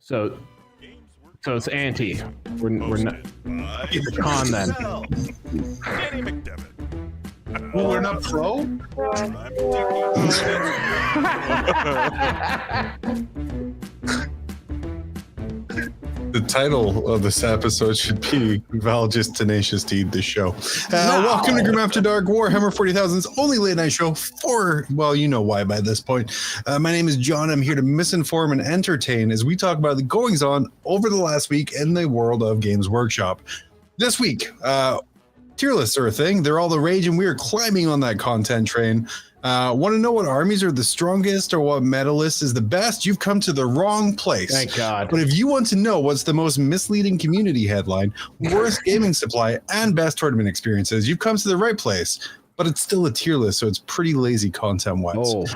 So it's anti. We're not. It's a con then. Danny McDevitt. Well, we're not pro? The title of this episode should be Val just tenacious to eat the show. Welcome to Grim After Dark, Warhammer 40,000's only late night show for, well, you know why by this point. My name is John. I'm here to misinform and entertain as we talk about the goings on over the last week in the world of Games Workshop. This week, tier lists are a thing. They're all the rage, and we are climbing on that content train. Want to know what armies are the strongest or what meta list is the best? You've come to the wrong place. Thank God. But if you want to know what's the most misleading community headline, worst gaming supply, and best tournament experiences, you've come to the right place. But it's still a tier list, so it's pretty lazy content-wise. Oh.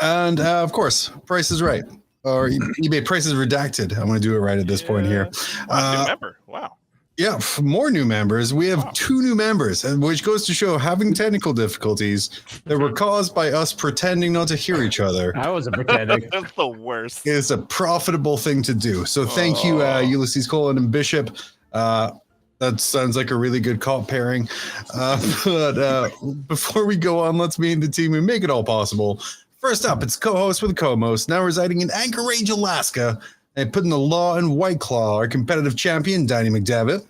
And of course, Price is Right. Or eBay Price is Redacted. I'm going to do it right at this point here. Remember, wow. Yeah, more new members. We have 2 new members, which goes to show having technical difficulties that were caused by us pretending not to hear each other. I wasn't pretending. That's the worst. Is a profitable thing to do. So thank you, Ulysses Colon and Bishop. That sounds like a really good comp pairing. But before we go on, let's meet the team who make it all possible. First up, it's co-host with co-most, now residing in Anchorage, Alaska, and putting the law in White Claw, our competitive champion, Danny McDevitt.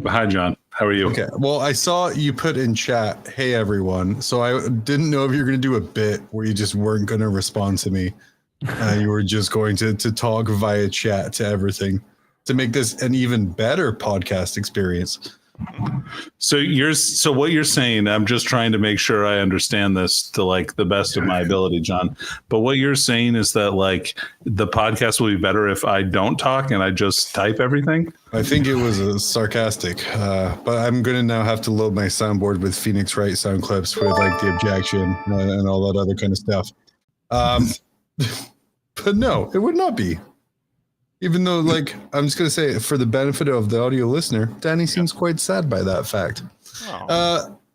Hi, John. How are you? Okay. Well, I saw you put in chat, "Hey, everyone." So I didn't know if you were going to do a bit where you just weren't going to respond to me. You were just going to talk via chat to everything to make this an even better podcast experience. So what you're saying, I'm just trying to make sure I understand this to like the best of my ability, John. But what you're saying is that like the podcast will be better if I don't talk and I just type everything? I think it was a sarcastic, but I'm going to now have to load my soundboard with Phoenix Wright sound clips with like the objection and all that other kind of stuff. But no, it would not be. Even though, like, I'm just going to say, for the benefit of the audio listener, Danny seems quite sad by that fact.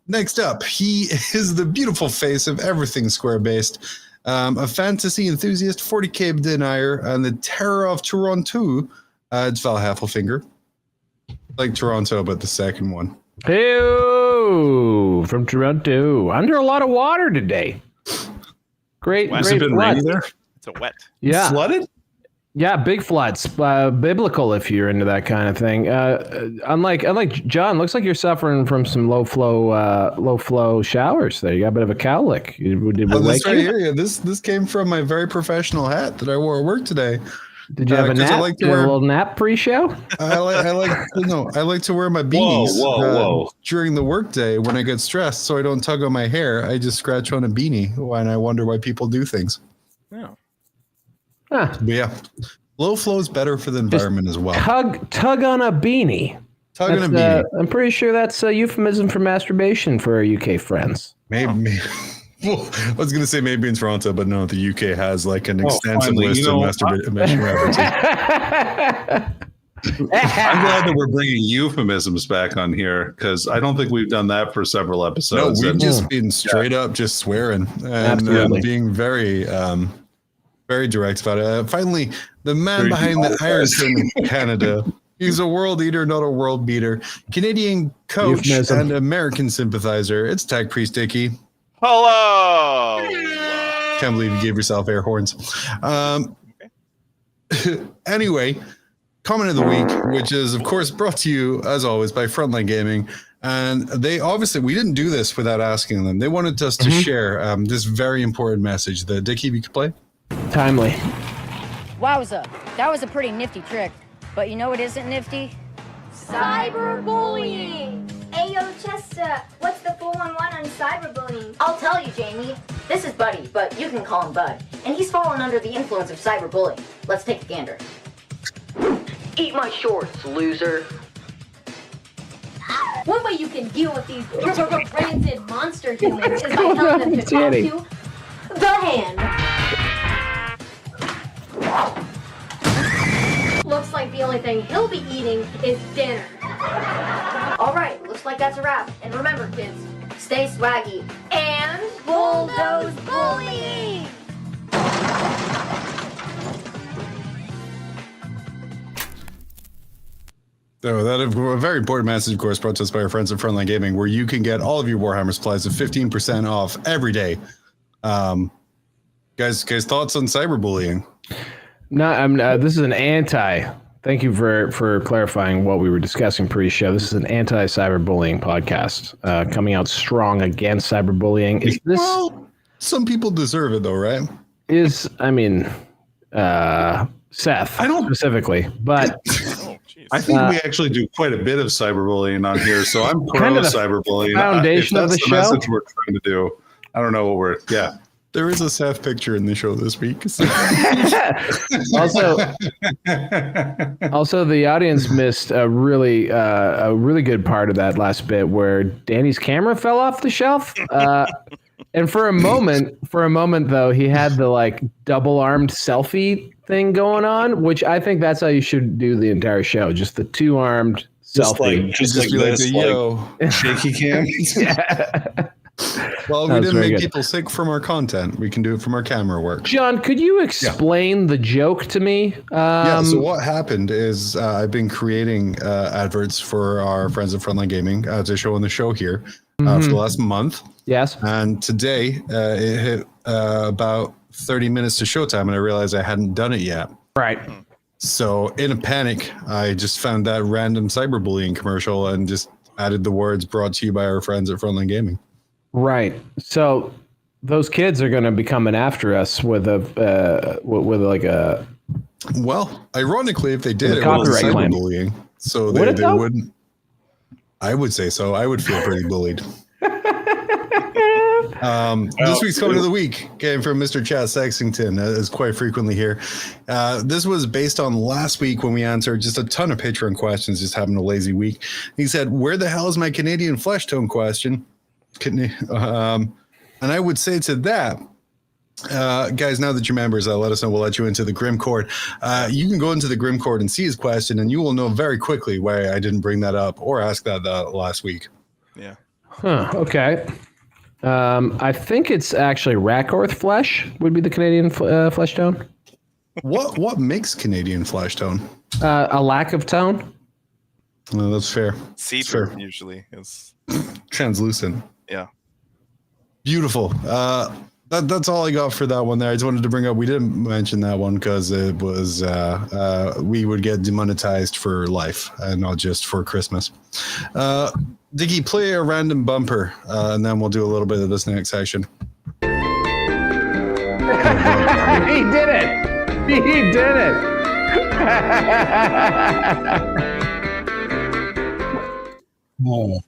Next up, he is the beautiful face of everything square-based, a fantasy enthusiast, 40K denier, and the terror of Toronto. It's Val Heffelfinger. Like Toronto, but the second one. Hey, from Toronto. Under a lot of water today. Great. Has it been rainy there? It's a wet. Yeah. Flooded? Yeah, big floods. Biblical if you're into that kind of thing. Unlike John, looks like you're suffering from some low flow showers there. You got a bit of a cowlick. This right here, yeah, this came from my very professional hat that I wore at work today. Did you have a nap? A little nap pre-show? I like to wear my beanies during the workday when I get stressed, so I don't tug on my hair. I just scratch on a beanie when I wonder why people do things. Yeah. But yeah, low flow is better for the environment as well. Tug on a beanie. Tug on a beanie. I'm pretty sure that's a euphemism for masturbation for our UK friends. Maybe. Well, I was going to say maybe in Toronto, but no, the UK has like an extensive list of masturbation references. I'm glad that we're bringing euphemisms back on here because I don't think we've done that for several episodes. No, we've just been straight up just swearing and being very direct about it. Finally, the man behind the Ironson Canada. He's a world eater, not a world beater. Canadian coach and American sympathizer. It's Tag Priest Dickie. Hello. Can't believe you gave yourself air horns. Anyway, comment of the week, which is of course brought to you as always by Frontline Gaming. And they obviously, we didn't do this without asking them. They wanted us to share this very important message that Dickie, we could play. Timely. Wowza, that was a pretty nifty trick. But you know what isn't nifty? Cyberbullying! Ayo, Chester, what's the 411 on cyberbullying? I'll tell you, Jamie. This is Buddy, but you can call him Bud. And he's fallen under the influence of cyberbullying. Let's take a gander. Eat my shorts, loser. One way you can deal with these rancid monster humans is by telling them to talk to the hand. Looks like the only thing he'll be eating is dinner. All right, looks like that's a wrap. And remember, kids, stay swaggy And bulldoze bullying! So that a very important message, of course, brought to us by our friends at Frontline Gaming, where you can get all of your Warhammer supplies at 15% off every day. Guys, thoughts on cyberbullying? No, this is an anti. Thank you for clarifying what we were discussing pre-show. This is an anti-cyberbullying podcast, coming out strong against cyberbullying. Is this? Well, some people deserve it, though, right? Seth, I don't specifically, but Oh, jeez. I think we actually do quite a bit of cyberbullying on here, so I'm pro Kind of the cyberbullying. foundation If of that's the the show. message we're trying to do. I don't know what we're. Yeah. There is a Seth picture in the show this week. So. also the audience missed a really good part of that last bit where Danny's camera fell off the shelf. And for a moment though, he had the like double-armed selfie thing going on, which I think that's how you should do the entire show. Just the two-armed selfie. Just like be this, yo. shaky cam. Yeah. Well, That we was didn't very make good. people sick from our content. We can do it from our camera work. John, could you explain the joke to me? So what happened is I've been creating adverts for our friends at Frontline Gaming to show on the show here for the last month. Yes. And today it hit about 30 minutes to showtime, and I realized I hadn't done it yet. Right. So in a panic, I just found that random cyberbullying commercial and just added the words "brought to you by our friends at Frontline Gaming." Right. So those kids are going to be coming after us with a Well, ironically, if they did, With a it was copyright claim. cyberbullying. So Would it they though? wouldn't. I would say so. I would feel pretty bullied. This week's comment of the week came from Mr. Chad Sexington, as quite frequently here. This was based on last week when we answered just a ton of Patreon questions, just having a lazy week. He said, "Where the hell is my Canadian flesh tone question?" And I would say to that, guys, now that you're members, let us know. We'll let you into the Grim Court. You can go into the Grim Court and see his question, and you will know very quickly why I didn't bring that up or ask that last week. Yeah. Huh, okay. I think it's actually Rackorth flesh would be the Canadian flesh tone. What makes Canadian flesh tone? A lack of tone. That's fair. See-through Sure. usually is. Translucent. Yeah. Beautiful. That's all I got for that one there. I just wanted to bring up, we didn't mention that one because it was, we would get demonetized for life and not just for Christmas. Dickie, play a random bumper, and then we'll do a little bit of this next section. He did it. He did it.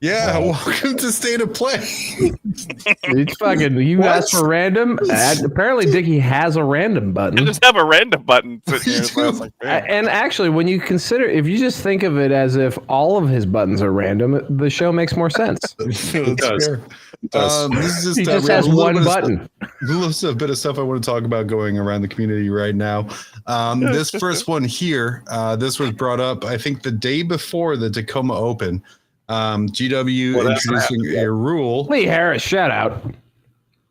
Yeah, welcome to State of Play. It's fucking. You asked for random. Apparently, Dickie has a random I button. just have a random button sitting here. So I was like, man. And actually, when you consider, if you just think of it as if all of his buttons are random, the show makes more sense. That's does. fair. It does. This is just, He just we have has a little one bit of button. There's a bit of stuff I want to talk about going around the community right now. This first one here, this was brought up, I think, the day before the Tacoma Open. GW introducing a rule. Lee Harris, shout out.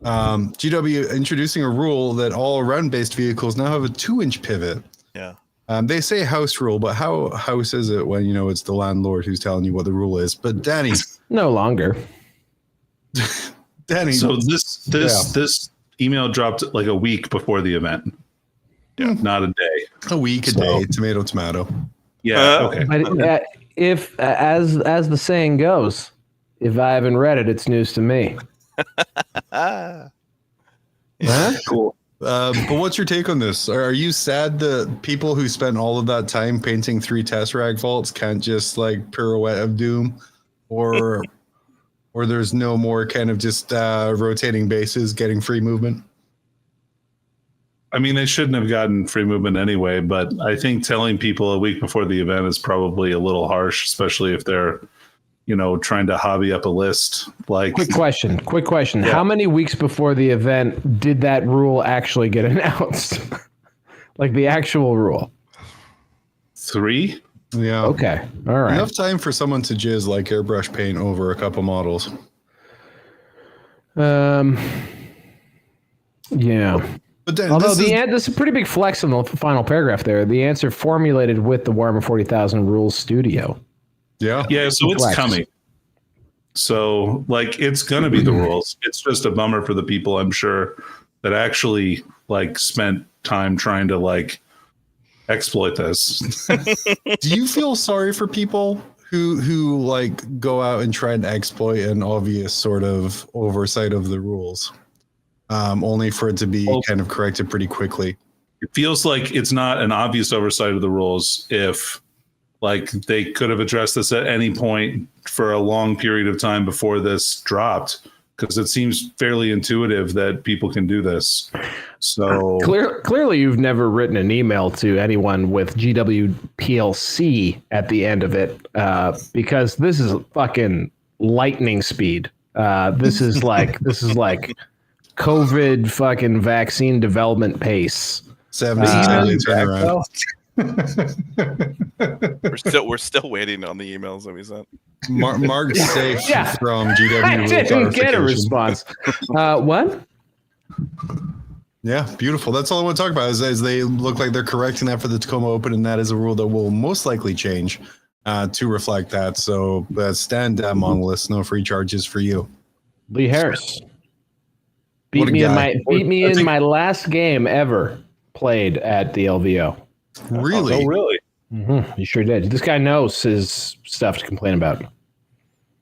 GW introducing a rule that all run-based vehicles now have a 2-inch pivot. Yeah. They say house rule, but how house is it when it's the landlord who's telling you what the rule is? But Danny, No longer. Danny. So this email dropped like a week before the event. Yeah, not a day. a week, a day, tomato. Yeah. Okay. But if, as the saying goes, if I haven't read it, it's news to me. Ah. Huh? Cool. But what's your take on this? Are you sad that people who spent all of that time painting 3 Tesseract vaults can't just like pirouette of doom, or there's no more kind of just rotating bases getting free movement? I mean, they shouldn't have gotten free movement anyway, but I think telling people a week before the event is probably a little harsh, especially if they're, trying to hobby up a list. Like, Quick question. Yeah. How many weeks before the event did that rule actually get announced? Like the actual rule? 3? Yeah. Okay. All right. Enough time for someone to jizz like airbrush paint over a couple models. Yeah. But then Although this this is a pretty big flex in the final paragraph there. The answer formulated with the Warhammer 40,000 Rules Studio. Yeah. Yeah, so it's Flex. coming. So like it's gonna be the rules. It's just a bummer for the people, I'm sure, that actually like spent time trying to like exploit this. Do you feel sorry for people who like go out and try and exploit an obvious sort of oversight of the rules, only for it to be kind of corrected pretty quickly? It feels like it's not an obvious oversight of the rules if like they could have addressed this at any point for a long period of time before this dropped, because it seems fairly intuitive that people can do this. So Clearly, you've never written an email to anyone with GWPLC at the end of it, because this is fucking lightning speed. This is like COVID fucking vaccine development pace. 70 daily turnaround. We're still waiting on the emails that we sent. Mark's safe Yeah. from GW. I didn't get a clarification. response. What? Yeah, beautiful. That's all I want to talk about is they look like they're correcting that for the Tacoma Open, and that is a rule that will most likely change to reflect that. So stand down, monoliths. No free charges for you. Lee Harris beat What a me guy. in my last game ever played at the LVO. Really? Oh, really? Mm-hmm. He sure did. This guy knows his stuff to complain about.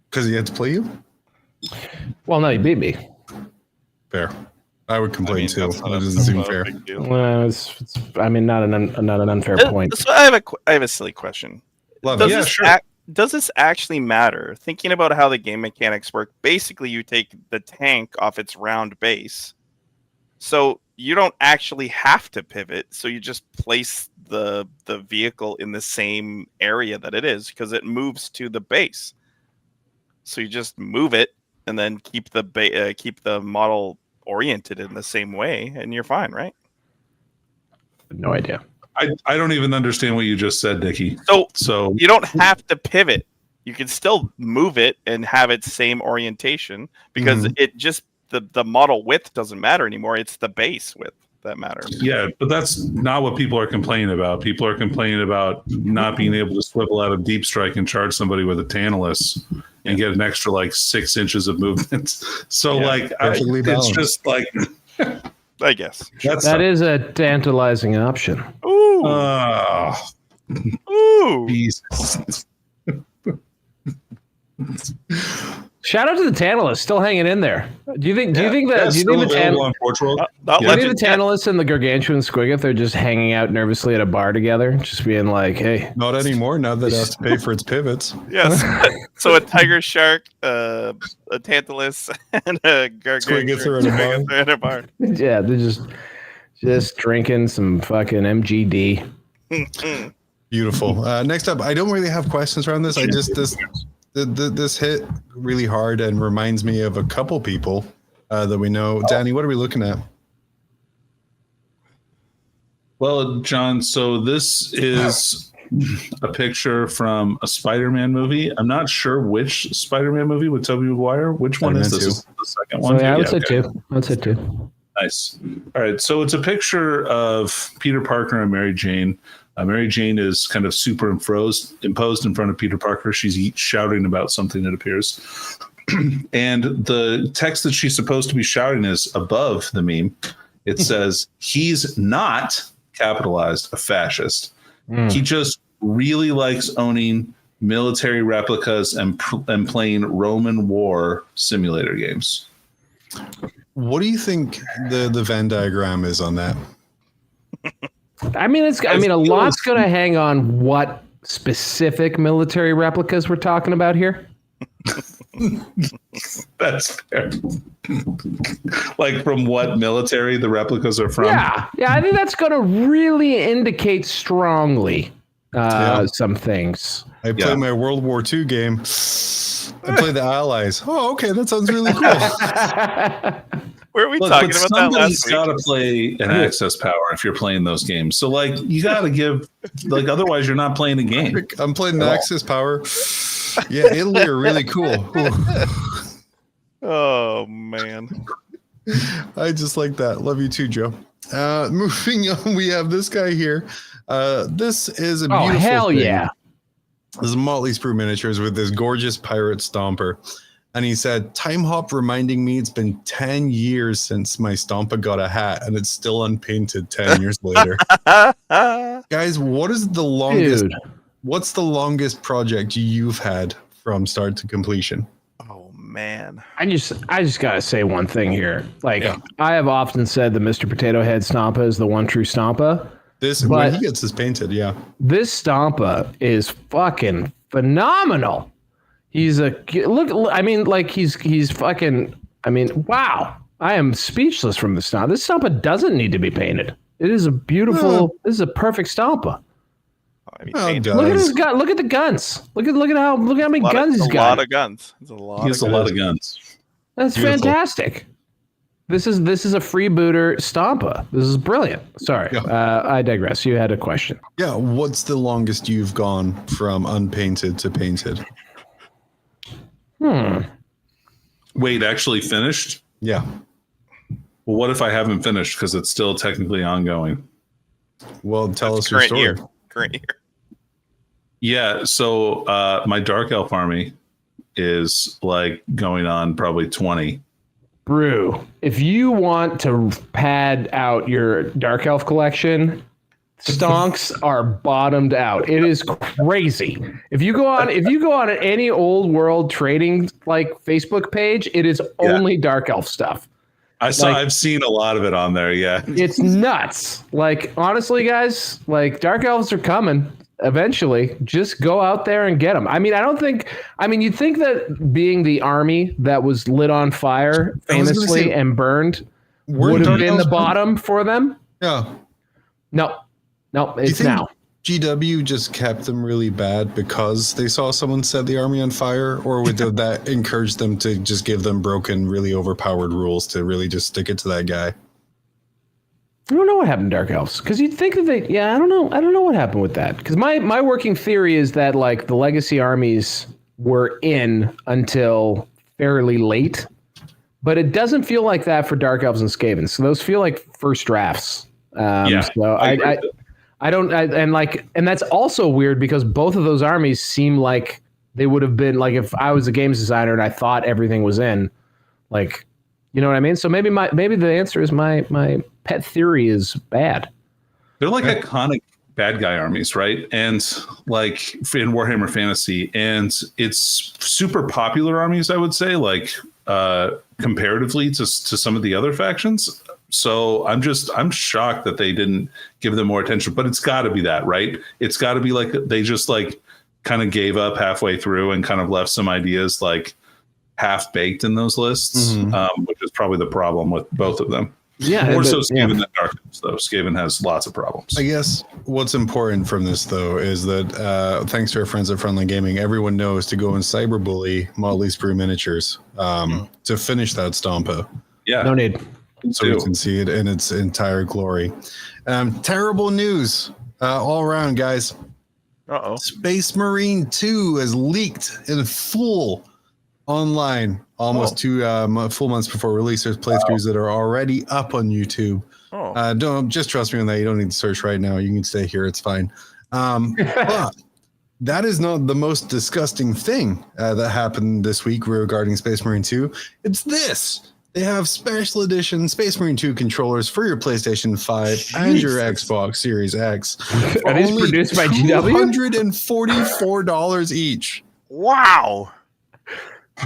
Because he had to play you? Well, no, he beat me. Fair. I would complain too. That's That not a- doesn't that's seem not a fair. big deal. Well, it's not an unfair point. So I have a silly question. Love Does it. this does this actually matter? Thinking about how the game mechanics work, basically you take the tank off its round base, so you don't actually have to pivot. So you just place the vehicle in the same area that it is because it moves to the base. So you just move it and then keep the model oriented in the same way, and you're fine, right? No idea. I don't even understand what you just said, Dickie. So You don't have to pivot. You can still move it and have its same orientation because it just the model width doesn't matter anymore. It's the base width that matters. yeah, but that's not what people are complaining about. People are complaining about not being able to swivel out of deep strike and charge somebody with a Tantalus and get an extra like 6 inches of movement. So perfectly it's balanced. just like I guess. That is a tantalizing option. Ooh. Ooh. Jesus. Shout out to the Tantalus, still hanging in there. Do you think the on Forge World? Not Do you think legend the yet. Tantalus and the Gargantuan Squiggoth are just hanging out nervously at a bar together, just being like, "Hey, Not anymore. Now that it has to pay for its pivots. Yes. So a tiger shark, a Tantalus, and a gargantuan Squiggoths are in a bar. are in a bar. yeah, they're just drinking some fucking MGD." Beautiful. Next up, I don't really have questions around this. I just this hit really hard and reminds me of a couple people that we know. Danny, what are we looking at? Well, John, so this is a picture from a Spider-Man movie. I'm not sure which Spider-Man movie with Tobey Maguire. Which one is Spider-Man this? 2. Is this the second So one? yeah, I would say okay. two. I would say two. Nice. All right. So it's a picture of Peter Parker and Mary Jane. Mary Jane is kind of imposed in front of Peter Parker. She's shouting about something, it appears. And the text that she's supposed to be shouting is above the meme. It says, "He's not," capitalized, "a fascist. He just really likes owning military replicas and playing Roman war simulator games." What do you think the Venn diagram is on that? I mean, a lot's going to hang on what specific military replicas we're talking about here. That's fair. Like from what military the replicas are from? Yeah, I think that's going to really indicate strongly some things. I played my World War II game. I played the Allies. Oh, okay. That sounds really cool. Were we Look, talking but about that somebody's last week? got to play an access power if you're playing those games. So, like, you got to give, like, otherwise you're not playing a game. I'm playing the Axis Power. Yeah, Italy are really cool. Oh man. I just like that. Love you too, Joe. Moving on, we have this guy here. This is a beautiful Oh, hell thing. yeah. This is Motley Sprue Miniatures with this gorgeous pirate stomper. And he said, time hop reminding me it's been 10 years since my stomper got a hat and it's still unpainted 10 years later. Guys, what is the longest? Dude. What's the longest project you've had from start to completion? Oh man. I just gotta say one thing here. Like Yeah. I have often said that Mr. Potato Head Stompa is the one true Stompa. This But- when he gets this painted, yeah. This Stompa is fucking phenomenal. He's a look. I mean, like he's fucking. I mean, wow. I am speechless from the Stompa. This Stompa doesn't need to be painted. It is a beautiful. This is a perfect Stompa. I mean, Oh, painted. God. Look at his gun. Look at the guns. Look at how many guns he's a got. lot of guns. It's a lot. He has a lot of guns. That's Beautiful. fantastic. This is a freebooter Stompa. This is brilliant. Sorry, Yeah. I digress. You had a question. Yeah, what's the longest you've gone from unpainted to painted? Wait, actually finished? Yeah. Well, what if I haven't finished because it's still technically ongoing? Well, tell That's us your current story. year. Current year. Yeah, so my Dark Elf army is like going on probably 20. Brew, if you want to pad out your Dark Elf collection, stonks are bottomed out. It is crazy. If you go on any old world trading like Facebook page, it is only Dark Elf stuff. I've seen a lot of it on there, yeah. It's nuts. Like honestly, guys, like Dark Elves are coming eventually. Just go out there and get them. I mean, you'd think that being the army that was lit on fire I was gonna famously say, and burned Weren't would have Dark been Elves the bottom for them. Yeah. No, Do you it's think now. GW just kept them really bad because they saw someone set the army on fire, or would that encourage them to just give them broken, really overpowered rules to really just stick it to that guy? I don't know what happened to Dark Elves because you'd think that I don't know what happened with that because my working theory is that like the legacy armies were in until fairly late, but it doesn't feel like that for Dark Elves and Skavens. So those feel like first drafts. So and that's also weird because both of those armies seem like they would have been like if I was a games designer and I thought everything was in, like, you know what I mean? So maybe the answer is my pet theory is bad. They're like iconic bad guy armies, right? And like in Warhammer Fantasy, and it's super popular armies, I would say, like comparatively to some of the other factions. So I'm shocked that they didn't give them more attention, but it's got to be that, right? It's got to be like they just like kind of gave up halfway through and kind of left some ideas like half baked in those lists, which is probably the problem with both of them. Yeah, More so Skaven than Dark Elves, though. Skaven has lots of problems. I guess what's important from this, though, is that thanks to our friends at Frontline Gaming, everyone knows to go and cyberbully Motley Sprue Miniatures to finish that Stompa. Yeah. No need. So we can see it in its entire glory. Terrible news all around, guys. Uh-oh. Space Marine 2 is leaked in full online almost 2 full months before release. There's playthroughs that are already up on YouTube. Don't just trust me on that. You don't need to search right now. You can stay here. It's fine. But that is not the most disgusting thing that happened this week regarding Space Marine 2. It's this. They have special edition Space Marine 2 controllers for your PlayStation 5 and your Xbox Series X. Are these produced by GW? $144 each. Wow.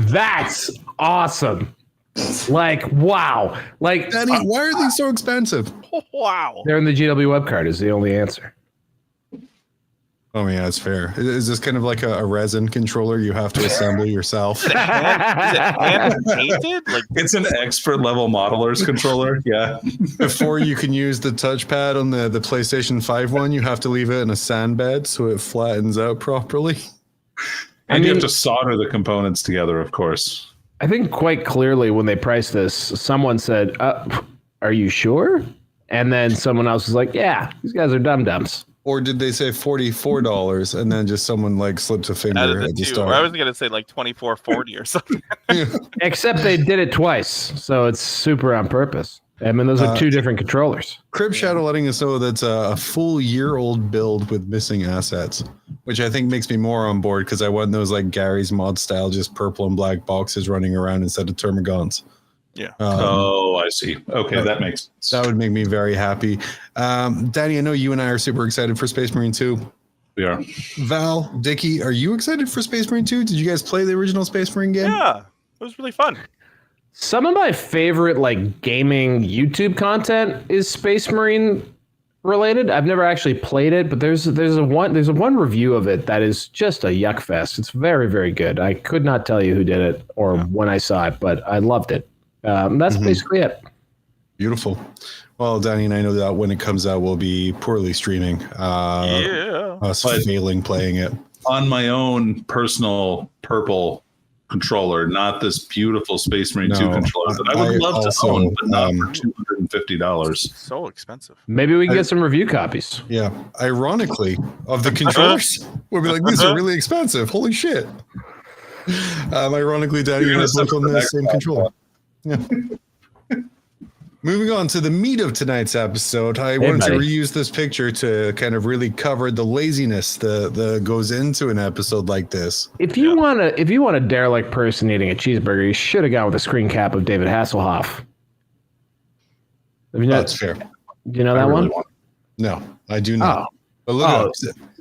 That's awesome. Like, wow. Like, Danny, why are these so expensive? Wow. they're in the GW web card is the only answer. Oh, yeah, that's fair. Is this kind of like a resin controller you have to assemble yourself? Is it hand painted? Like It's an expert level modeler's controller. Yeah. Before you can use the touchpad on the PlayStation 5 one, you have to leave it in a sand bed so it flattens out properly. And you have to solder the components together, of course. I think quite clearly when they priced this, someone said, are you sure? And then someone else was like, yeah, these guys are dum-dums. Or did they say $44 and then just someone like slipped a out finger of the at the two. start? I was gonna say like 24.40 or something. Except they did it twice. So it's super on purpose. I mean, those are two different controllers. Crib Shadow letting us know that's a full year-old build with missing assets, which I think makes me more on board because I want those like Gary's mod style, just purple and black boxes running around instead of termagants. Yeah. I see. Okay, that makes sense. That would make me very happy. Danny, I know you and I are super excited for Space Marine 2. We are. Val, Dickie, are you excited for Space Marine 2? Did you guys play the original Space Marine game? Yeah, it was really fun. Some of my favorite like gaming YouTube content is Space Marine related. I've never actually played it, but there's a one review of it that is just a yuck fest. It's very, very good. I could not tell you who did it or when I saw it, but I loved it. That's basically it. Beautiful. Well, Danny and I know that when it comes out, we'll be poorly streaming. Us failing playing it. On my own personal purple controller, not this beautiful Space Marine 2 controller that I would love to own, but not for $250. So expensive. Maybe we can get some review copies. Yeah. Ironically, of the controllers, we'll be like, these are really expensive. Holy shit. Ironically, Danny and I both on the same controller. Yeah. Moving on to the meat of tonight's episode, I wanted to reuse this picture to kind of really cover the laziness that goes into an episode like this. If you want a derelict person eating a cheeseburger, you should have gone with a screen cap of David Hasselhoff. That's fair. Do you know that one? No, I do not. Oh. But look up.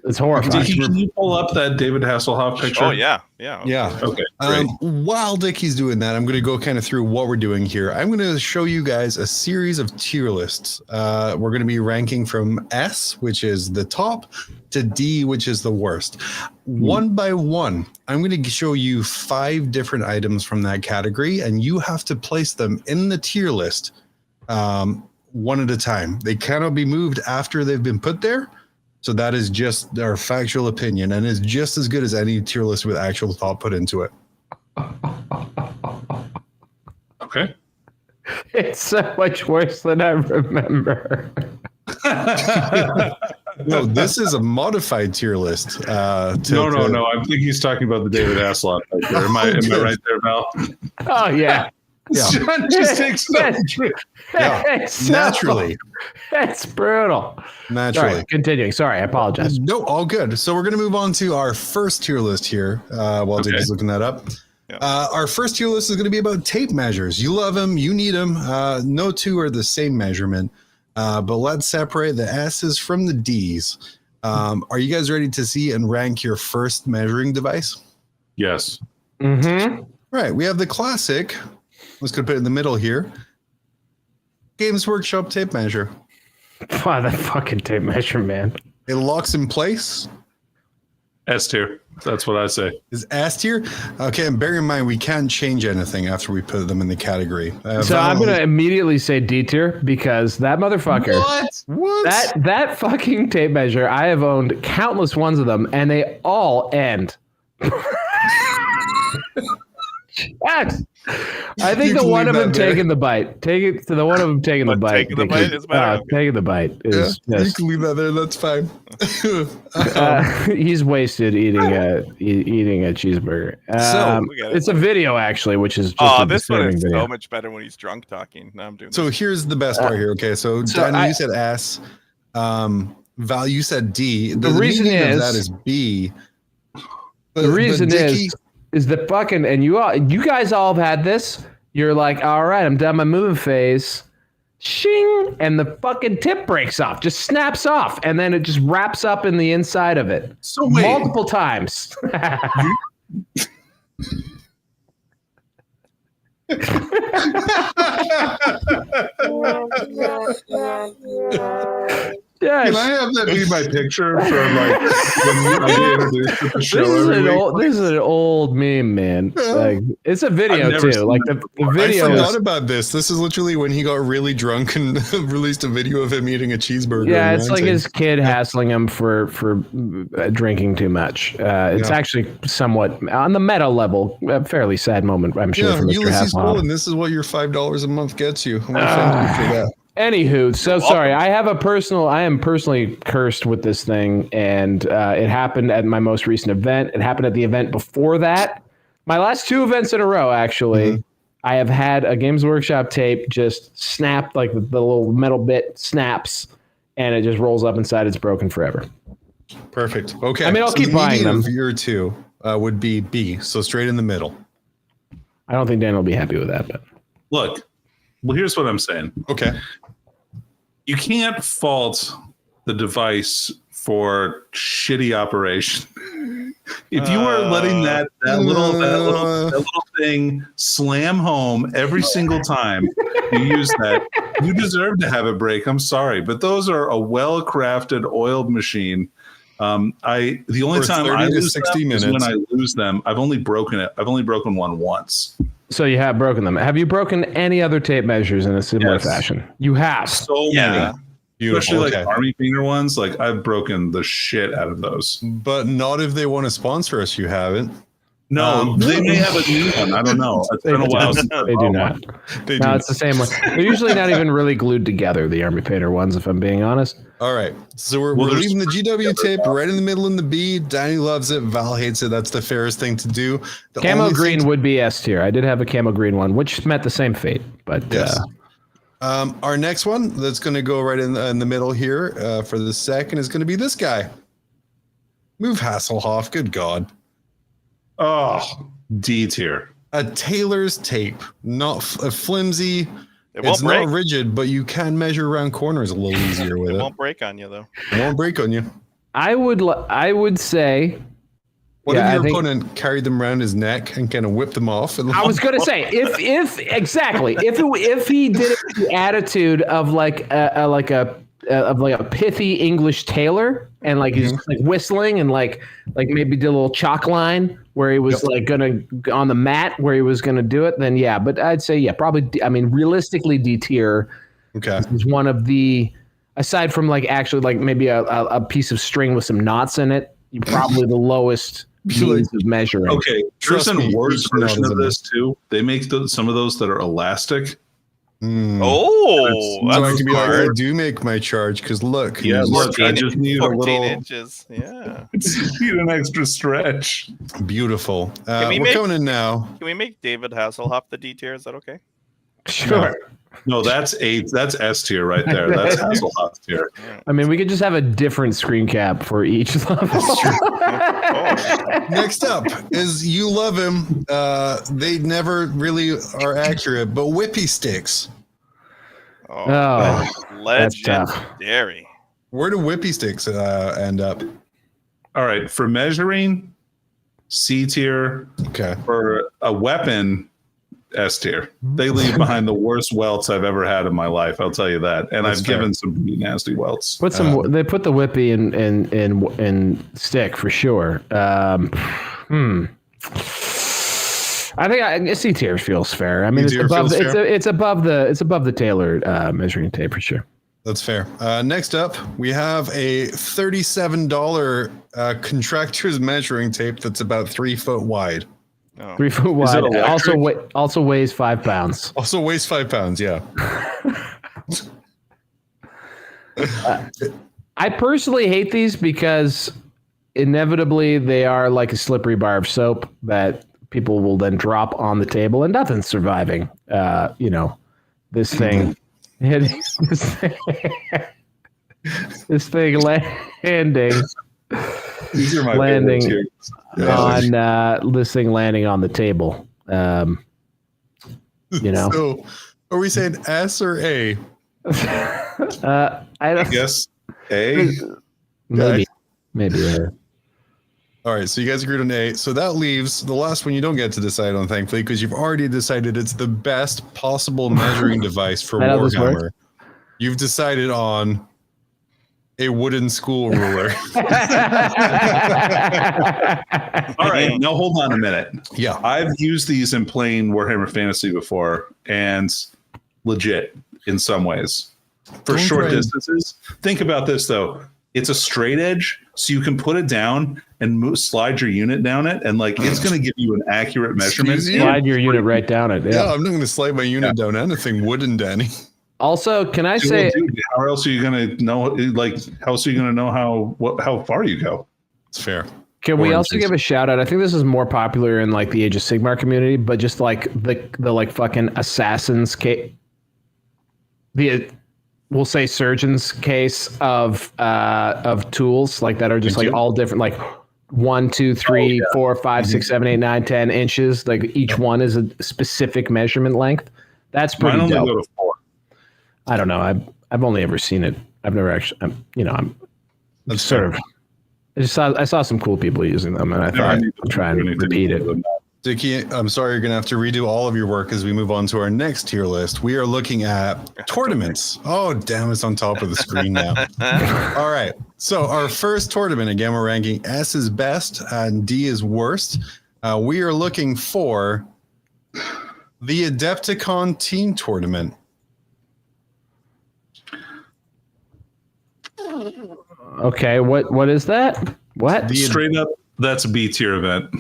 It's horrifying. Dickie, can you pull up that David Hasselhoff picture? Oh, yeah. Okay, great. While Dickie's doing that, I'm going to go kind of through what we're doing here. I'm going to show you guys a series of tier lists. We're going to be ranking from S, which is the top, to D, which is the worst. One by one, I'm going to show you 5 different items from that category, and you have to place them in the tier list one at a time. They cannot be moved after they've been put there. So that is just our factual opinion, and is just as good as any tier list with actual thought put into it. Okay. It's so much worse than I remember. No, this is a modified tier list. No. I think he's talking about the David Hasselhoff. Am I right there, Val? Oh, yeah. Yeah. John just takes Naturally. That's brutal. Naturally. Sorry, continuing. Sorry, I apologize. No, all good. So we're going to move on to our first tier list here while Dickie's looking that up. Yeah. Our first tier list is going to be about tape measures. You love them. You need them. No two are the same measurement. But let's separate the S's from the D's. Are you guys ready to see and rank your first measuring device? Yes. Mm-hmm. Right. We have the classic. Let's go put it in the middle here. Games Workshop tape measure. Wow, that fucking tape measure, man. It locks in place. S tier. That's what I say. Is S tier? Okay, and bear in mind, we can't change anything after we put them in the category. So I'm going to immediately say D tier because that motherfucker. What? That fucking tape measure, I have owned countless ones of them, and they all end. Yes. I think the one of them taking the bite. Take it to the one of them taking the bite. Taking the bite is better. Taking the bite is. Yeah, you can leave that there. That's fine. He's wasted eating a cheeseburger. It's a video actually, which is just this one is video. so much better when he's drunk talking. Now I'm doing. So here's the best part here. Okay, so Danny, you said S. Val, you said D. The reason is that is B. The reason is the fucking, and you guys all have had this. You're like, all right, I'm done my moving phase. Shing, and the fucking tip breaks off, just snaps off, and then it just wraps up in the inside of it. So wait. Multiple times. Yes. Can I have that be my picture for like when I introduced to the show? This is an old meme, man. Like it's a video too. Like the video. I forgot about this. This is literally when he got really drunk and released a video of him eating a cheeseburger. Yeah, it's like his kid hassling him for drinking too much. It's actually somewhat on the meta level, a fairly sad moment, I'm sure. For Mr. Ulysses Hasselhoff. And this is what your $5 a month gets you. I want to thank you for that. Anywho, so sorry. I am personally cursed with this thing, and it happened at my most recent event. It happened at the event before that. My last 2 events in a row, actually. I have had a Games Workshop tape just snap, like the little metal bit snaps, and it just rolls up inside. It's broken forever. Perfect. Okay. I mean, I'll keep buying them. Year 2 would be B, so straight in the middle. I don't think Dan will be happy with that, but Look, well, here's what I'm saying. Okay. You can't fault the device for shitty operation. If you are letting that little thing slam home every single time you use that, you deserve to have a break. I'm sorry, but those are a well-crafted, oiled machine. The only For time 30 I to lose 60 them is minutes. when I lose them. I've only broken it. I've only broken one once. so you have broken them. Have you broken any other tape measures in a similar Yes. fashion? You have. So Yeah. many. Beautiful. Especially Okay. like army painter ones. Like I've broken the shit out of those. But not if they want to sponsor us. You haven't. No, they may have a new one. I don't know. It's been a while since I They bought do one. not. They No, do. it's the same one. They're usually not even really glued together, the Army Painter ones, if I'm being honest. All right. So we're Well, there's- leaving the GW tape right in the middle in the B. Danny loves it. Val hates it. That's the fairest thing to do. The Camo only green thing- would be S tier. I did have a camo green one, which met the same fate. But Yes. Our next one that's going to go right in the middle here for the second is going to be this guy. Move Hasselhoff. Good God. Oh, D tier. A tailor's tape, not a flimsy. It won't It's break. not rigid, but you can measure around corners a little easier with It it. won't break on you though. It won't break on you. I would say. What Yeah, if I your think- opponent carried them around his neck and kind of whipped them off? I was gonna say if he did it with the attitude of like a pithy English tailor and like he's like whistling and like maybe did a little chalk line where he was like gonna on the mat where he was gonna do it, then yeah. But I'd say probably. I mean, realistically, D tier Okay. is one of the, aside from like actually like maybe a piece of string with some knots in it, probably the lowest means of measuring. Okay, Trust there's me, a worse each knot version is of a- this too. They make some of those that are elastic. Oh, So I that's can be like, I smart. do make my charge because look. Yeah, it's look, I just need a 14 little. inches. Yeah. Need an extra stretch. beautiful. Can we We're make- coming in now. Can we make David Hasselhoff the D tier? Is that okay? Sure. No, that's S tier right there. That's Hasselhoff tier. I mean, we could just have a different screen cap for each level. Oh, Next up is you love him. They never really are accurate, but whippy sticks. Oh, that's tough. legendary. Where do whippy sticks end up? All right, for measuring, C tier. Okay. For a weapon, S tier. They leave behind the worst welts I've ever had in my life. I'll tell you that. And That's I've fair. given some pretty nasty welts. Put some. They put the whippy in stick for sure. I think C tier feels fair. I mean, it's C tier above. feels fair? It's above the Taylor measuring tape for sure. That's fair. Next up, we have a $37 contractor's measuring tape that's about 3 foot wide. Oh. 3 foot Is it wide. electric? Also weighs 5 pounds. Also weighs 5 pounds. Yeah. I personally hate these because inevitably they are like a slippery bar of soap that people will then drop on the table and nothing's surviving. This thing hitting this thing landing These are my Landing. favorites here. on this thing landing on the table. So, are we saying S or A? I don't Yes. A. maybe All right, so you guys agreed on A. So that leaves the last one you don't get to decide on, thankfully, because you've already decided it's the best possible measuring device for I know this Warhammer. works. You've decided on a wooden school ruler. All right. Now hold on a minute. Yeah. I've used these in playing Warhammer Fantasy before, and legit in some ways. For Don't short try and- distances. Think about this though. It's a straight edge, so you can put it down and slide your unit down it, and like it's going to give you an accurate measurement. Excuse you? Slide your unit right down it. Yeah, I'm not going to slide my unit down anything wooden, Danny. Also, can I Well, say dude, how else are you going to know? Like, how else are you going to know how far you go? It's fair. Can we also give a shout out? I think this is more popular in like the Age of Sigmar community, but just like the like fucking assassins case, we'll say surgeons case of tools like that are just like all different, like 1, 2, 3, 4, 5, 6, 7, 8, 9, 10 inches. Like each one is a specific measurement length. That's pretty dope. Go to 4. I don't know. I've only ever seen it. I've never actually. I'm sort of. I saw some cool people using them, and I thought I'd try and repeat it. Dickie, I'm sorry you're going to have to redo all of your work as we move on to our next tier list. We are looking at tournaments. Oh, damn, it's on top of the screen now. All right. So our first tournament, again, we're ranking S is best and D is worst. We are looking for the Adepticon Team Tournament. Okay, what is that? What? Straight up, that's a B tier event.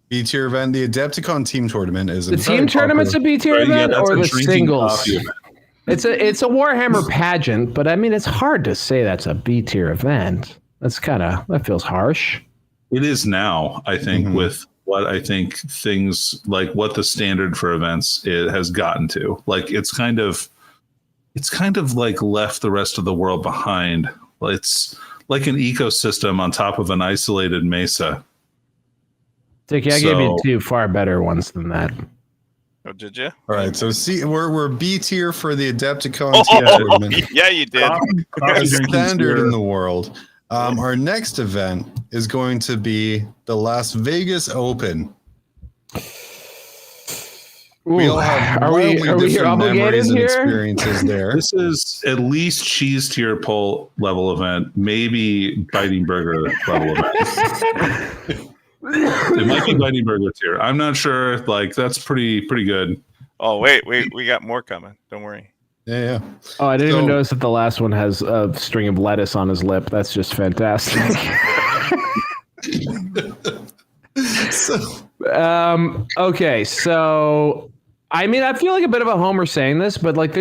B tier event. The Adepticon Team Tournament is the team tournament's a B tier event, or the singles. It's a Warhammer pageant, but I mean it's hard to say that's a B tier event. That feels harsh. It is now, I think, with what I think things like what the standard for events it has gotten to. Like it's kind of like left the rest of the world behind. It's like an ecosystem on top of an isolated mesa. Dickie, I gave you 2 far better ones than that. Oh, did you? All right, so we're B tier for the Adepticon Team Tournament. Yeah, you did. Standard in the world. Our next event is going to be the Las Vegas Open. Ooh, we all have are we different memories and experiences there. This is at least cheese tier pull level event, maybe biting burger level event. It might be biting burger tier. I'm not sure. Like that's pretty good. Oh wait, we got more coming. Don't worry. Yeah. Oh, I didn't even notice that the last one has a string of lettuce on his lip. That's just fantastic. Okay, so I mean, I feel like a bit of a homer saying this, but like,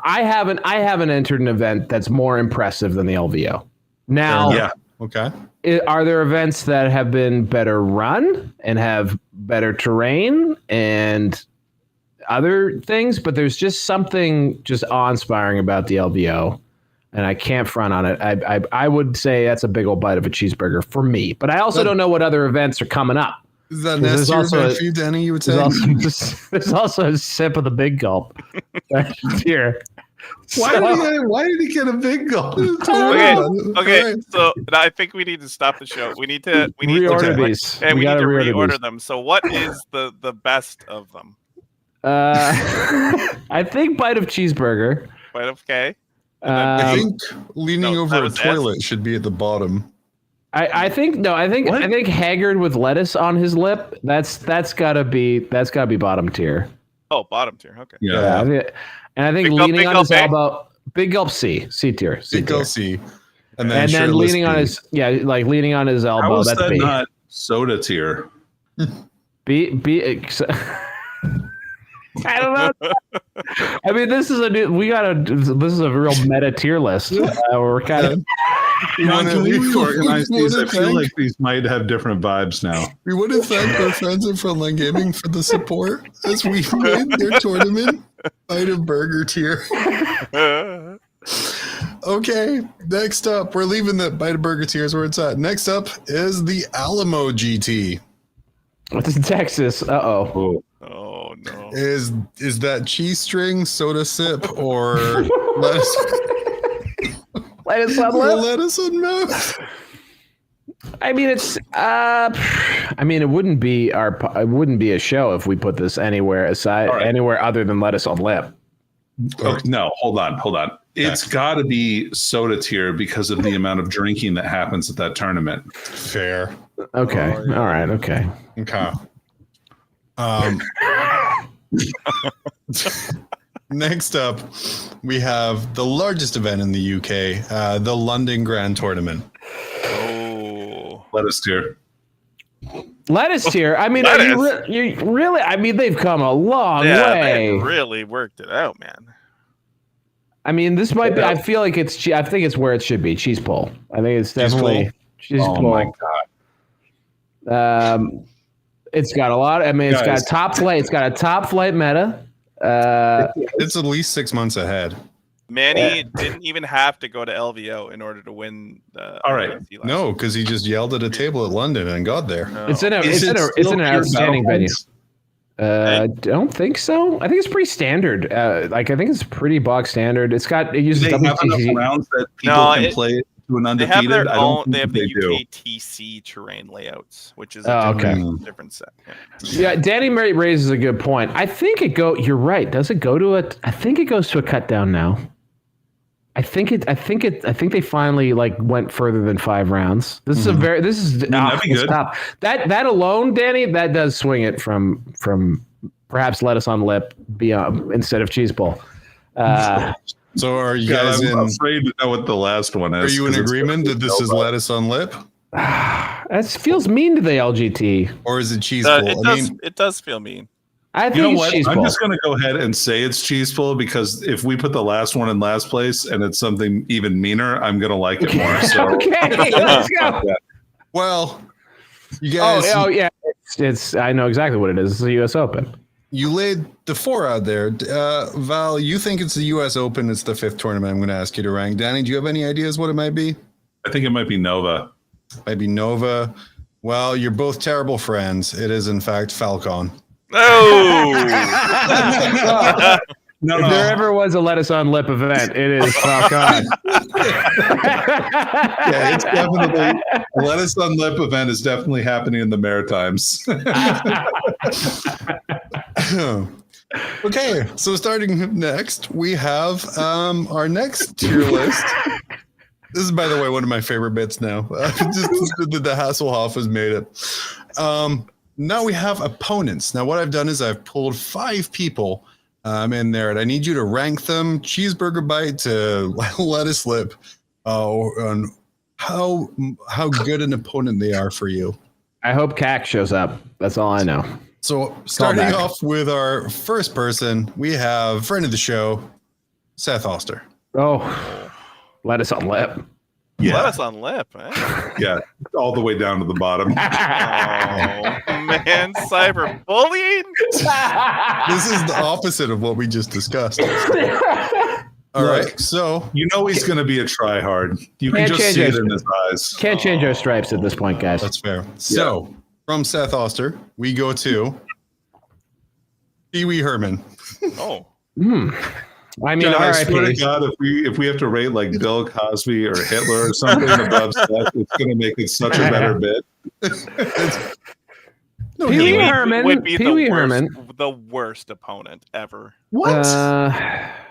I haven't entered an event that's more impressive than the LVO. Now, yeah, okay. Are there events that have been better run and have better terrain and other things? But there's just something just awe-inspiring about the LVO, and I can't front on it. I would say that's a big old bite of a cheeseburger for me. But I also don't know what other events are coming up. Is that nasty event for you, Danny? You would say there's also a sip of the big gulp here. Why did he get a big gulp? Okay. So I think we need to stop the show. We need to reorder these. And we need to reorder them. So what is the best of them? I think bite of cheeseburger. Bite of K. I think leaning over a toilet should be at the bottom. I think haggard with lettuce on his lip. That's gotta be bottom tier. Oh, bottom tier. Okay. Yeah. And I think leaning on his elbow, big gulp C tier. Big gulp C. And then leaning on his leaning on his elbow. How is that's that B. not soda tier? B. I don't know. I mean, this is a real meta tier list. We're kind of. Can we reorganize these? I feel like these might have different vibes now. We want to thank our friends at Frontline Gaming for the support as we made their tournament bite of burger tier. Okay, next up, we're leaving the bite of burger tier is where it's at. Next up is the Alamo GT. What's in Texas? Uh-oh. Oh no. Is that cheese string, soda sip, or lettuce? Lettuce on lip? Lettuce on mouth. I mean, it's. It wouldn't be a show if we put this anywhere other than lettuce on lip. Okay, no, hold on. It's got to be soda tier because of the amount of drinking that happens at that tournament. Fair. Okay. Oh, yeah. All right. Okay. Next up, we have the largest event in the UK, the London Grand Tournament. Oh, lettuce tier. Lettuce tier. I mean, you really? I mean, they've come a long way. They really worked it out, man. I mean, this might be. I feel like it's. I think it's where it should be. Cheese pull. I think it's definitely cheese pull. Oh my god. It's got a lot. I mean, it's got Guys. a top flight. It's got a top flight meta. It's at least 6 months ahead. Manny didn't even have to go to LVO in order to win the. All right. INC last No, because he just yelled at a table at London and got there. year. It's in a. Is It's it in a. It's still in an pure outstanding venue. Battlefields? I don't think so. I think it's pretty standard. Like I think it's pretty box standard. It's got. It Do uses they have enough WTC. rounds that people No, can play to an They undefeated? have their I own. don't They have think the do. UKTC terrain layouts, which is Oh, a okay. different set. Yeah. Yeah, Danny Murray raises a good point. I think it go. You're right. Does it go to a? I think it goes to a cut down now. I think they finally like went further than 5 rounds. This is a very. This is that'd be good. Stop. That alone, Danny, that does swing it from perhaps lettuce on lip beyond instead of cheese bowl. So are you God, guys I'm in? afraid to know what the last one is. Are you in 'cause it's agreement gonna that be this is so bad. lettuce on lip, That feels mean to the LGT. or is it cheese bowl? It does feel mean. I think You know it's what? cheese I'm bowl. just going to go ahead and say it's cheeseful because if we put the last one in last place and it's something even meaner, I'm going to like it more. So Okay, let's go. Well, you guys, Oh yeah, it's. I know exactly what it is. It's the U.S. Open. you laid the 4 out there. Val, you think it's the U.S. Open? It's the 5th tournament. I'm going to ask you to rank. Danny, do you have any ideas what it might be? I think it might be Nova. Maybe Nova. Well, you're both terrible friends. It is in fact Falcon. No. No, If there ever was a lettuce on lip event, it is Falcon. Yeah, it's definitely lettuce on lip event is definitely happening in the Maritimes. Okay, so starting next, we have our next tier list. This is, by the way, one of my favorite bits now. Just the Hasselhoff has made it. Now we have opponents. Now what I've done is I've pulled 5 people in there, and I need you to rank them cheeseburger bite to lettuce lip on how good an opponent they are for you. I hope CAC shows up. That's all I know. So starting back. off with our first person, we have friend of the show, Seth Oster. Oh, lettuce on lip. Yeah, Lettuce on lip, eh? yeah, all the way down to the bottom. Oh man, cyberbullying. This is the opposite of what we just discussed. All right, so You know he's going to be a try-hard. You can Can't just change see it. it in his eyes. Can't change our stripes at this point, guys. that's fair. So from Seth Oster, we go to Pee Wee Herman. Oh, I mean, God, I swear to RIP. God, if we have to rate like Bill Cosby or Hitler or something above Seth, it's going to make it such a better bit. No, Pee Wee Hitler. Herman. would be Pee Wee the worst, Herman. the worst opponent ever. What?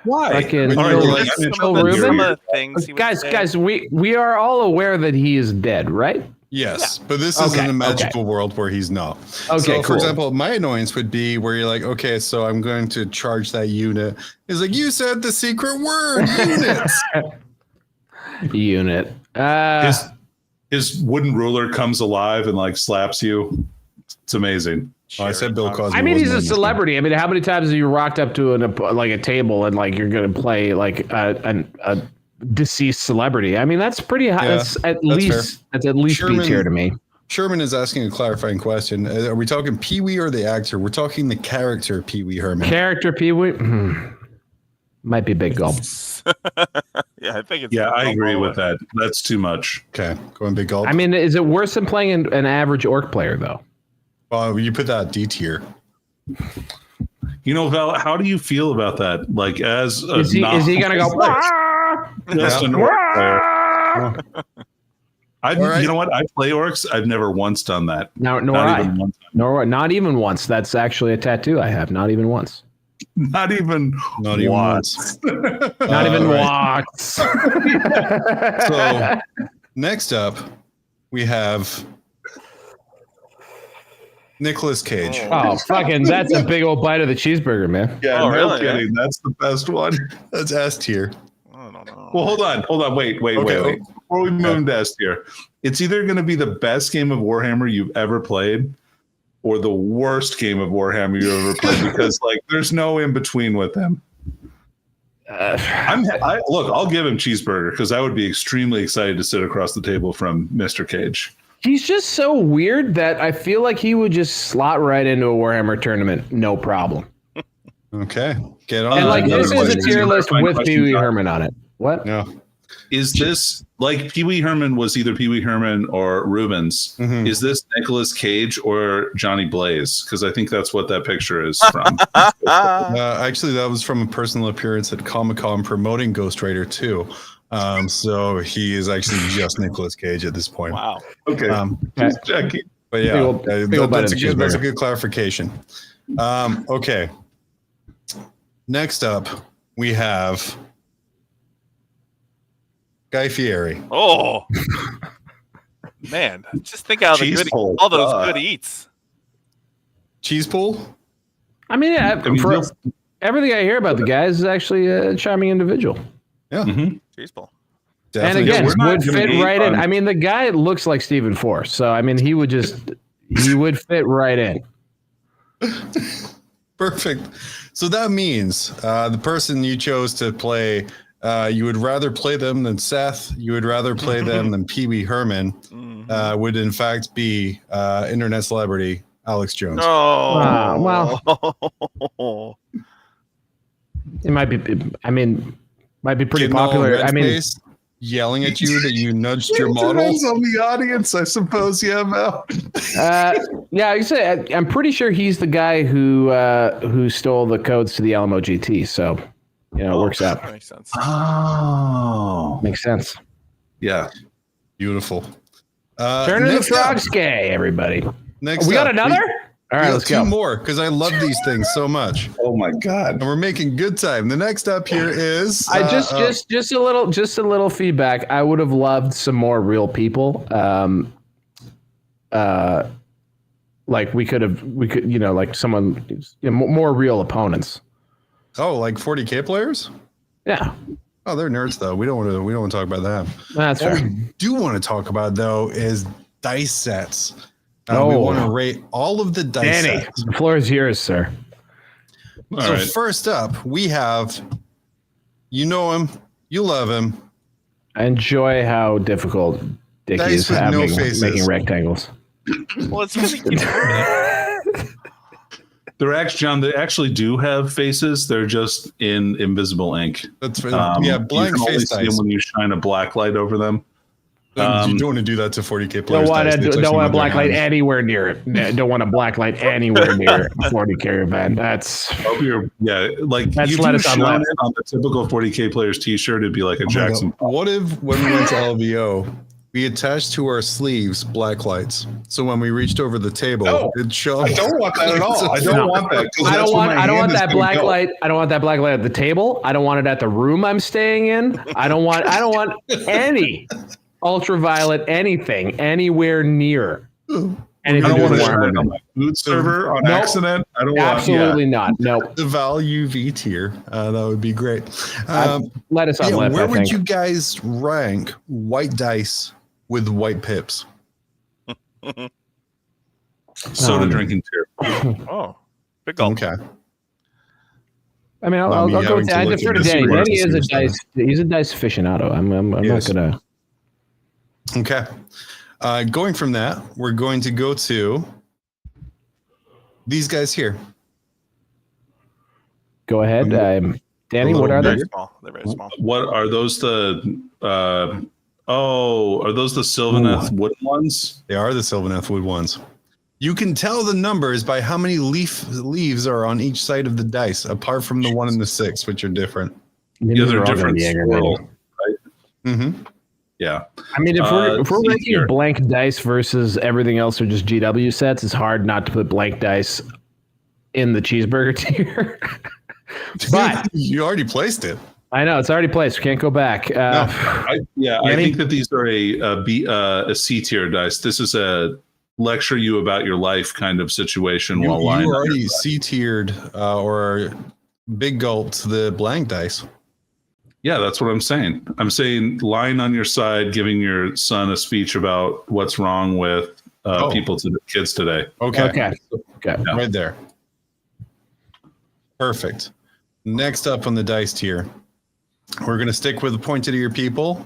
Why? Fucking All right, Phil- like, Phil Some of Rubin? the things he would Guys, say. we are all aware that he is dead, right? Yes, but this is Okay, in a okay. magical world where he's not. Okay, so, for cool. example, my annoyance would be where you're like, okay, so I'm going to charge that unit. It's like, you said the secret word, units. Unit. His wooden ruler comes alive and like slaps you. It's amazing. Oh, I said Bill Cosby. I mean, he's wasn't a on this celebrity. I mean, how many times have you rocked up to like a table and like you're going to play like a deceased celebrity? I mean, that's pretty high. Yeah, that's at fair. least B Sherman- tier to me. Sherman is asking a clarifying question. Are we talking Pee Wee or the actor? We're talking the character Pee Wee Herman. Character Pee Wee might be big gulp. Yeah, I think it's. Yeah, I agree with that. That's too much. Okay, going big gulp. I mean, is it worse than playing an average orc player though? Well, you put that D tier. You know, Val, how do you feel about that? Like, as a Is he going to go? "Wah!" just an orc player? All right. You know what? I play orcs. I've never once done that. No, nor Not I. even one time. Not even once. That's actually a tattoo I have. Not even once. Not even Not even once. Not even right. once. So next up, we have Nicolas Cage. Oh, fucking! That's a big old bite of the cheeseburger, man. Yeah, Oh, no really? kidding. That's the best one. That's S tier. I don't know. Well, hold on. Wait. Okay. Before we move to S tier, it's either going to be the best game of Warhammer you've ever played, or the worst game of Warhammer you've ever played, because like there's no in between with them. Look, I'll give him cheeseburger because I would be extremely excited to sit across the table from Mr. Cage. He's just so weird that I feel like he would just slot right into a Warhammer tournament, no problem. Okay, get on. And like another this is a question. tier list Clarifying with question, Pee Wee John. Herman on it. What? Yeah. Is this like Pee Wee Herman was either Pee Wee Herman or Rubens? Mhm. Is this Nicolas Cage or Johnny Blaze? Because I think that's what that picture is from. Actually, that was from a personal appearance at Comic-Con promoting Ghost Rider 2. So he is actually just Nicolas Cage at this point. Wow. Okay. Just checking. But yeah, Big ol' bite that's, of that's a cheeseburger. good clarification. Okay. Next up, we have Guy Fieri. Oh, man! Just think how Cheese good pull. all those good eats. Cheese pool? I mean, for everything I hear about the guy is actually a charming individual. Yeah. Mhm. Cheese ball. Definitely. And again, we're not would gonna fit hate right in. on- I mean, the guy looks like Stephen Force, so I mean, he would fit right in. Perfect. So that means the person you chose to play, you would rather play them than Seth. You would rather play them than Pee Wee Herman. Would in fact be internet celebrity Alex Jones. Oh, well. It might be. I mean, might be pretty Getting all popular. red I mean, face, yelling at you that you nudged your model. Depends on the audience, I suppose. Yeah, Mel. yeah, I say I'm pretty sure he's the guy who stole the codes to the Alamo GT. So, you know, it works out. That makes sense. Oh, Makes sense. yeah. Beautiful. Turn to the next up- Frogs gay, everybody. Next We got up, another? All right, we let's got go. two more because I love these things so much, Oh my God. and we're making good time. The next up here is I just a little feedback. I would have loved some more real people. Like we could, you know, like someone, you know, more real opponents. like 40K players. Yeah, Oh, they're nerds though. We don't want to talk about that. that's What fair. we do want to talk about though is dice sets. We Oh. want to rate all of the dice Danny, sets. the floor is yours, sir. All So right. first up, we have, you know him, you love him. I enjoy how difficult Dickie Dice is with no having faces. making rectangles. Well, it's because he keeps They're actually, John, they actually do have faces. They're just in invisible ink. That's You blank can only face see them dice. when you shine a black light over them. You don't want to do that to 40K Don't players. want dice. They to touch don't them want a with their black light hands. anywhere near it. Don't want a black light anywhere near a 40K event. That's Yeah, like That's you let do us on shine left. it on the typical 40K player's T-shirt. It'd be like a Oh my God. Jackson. What if when we went to LVO, we attached to our sleeves black lights? So when we reached over the table, No, it'd show. I don't want that at all. I don't No. want that. 'cause I that's don't where want my I don't hand want is that gonna black go. light. I don't want that black light at the table. I don't want it at the room I'm staying in. I don't want any ultraviolet anything anywhere near anything I to don't do want with to shine it Warhammer. on my food server on Nope. accident. I don't Absolutely not. Nope. The Val UV tier. That would be great. Let us on Yeah, left, where I would think. you guys rank white dice with white pips? soda drinking tier. Oh, big gulp. Okay. I mean, Not I'll me go having with to I look defer at to this Danny. screen Danny to is see a what's dice. He's a dice aficionado. I'm Yes. not gonna. Okay. Going from that, we're going to go to these guys here. Go ahead, Danny. A What are little they? Very small. They're very small. What are those? The are those the Sylvaneth wooden ones? They are the Sylvaneth Wood ones. You can tell the numbers by how many leaves are on each side of the dice, apart from the 1 and the 6, which are different. Yeah, These they're are all gonna different be aggravating. swirl. Mm-hmm. Yeah. I mean, if we're see ranking here. blank dice versus everything else are just GW sets, it's hard not to put blank dice in the cheeseburger tier. But You already placed it. I know it's already placed. We can't go back. I Danny? think that these are a C tier dice. This is a lecture you about your life kind of situation You while lying. already C-tiered or big gulped the blank dice. Yeah, that's what I'm saying. I'm saying lying on your side, giving your son a speech about what's wrong with kids today. Okay. Okay. Right there. Perfect. Next up on the dice tier, we're going to stick with the pointed ear people.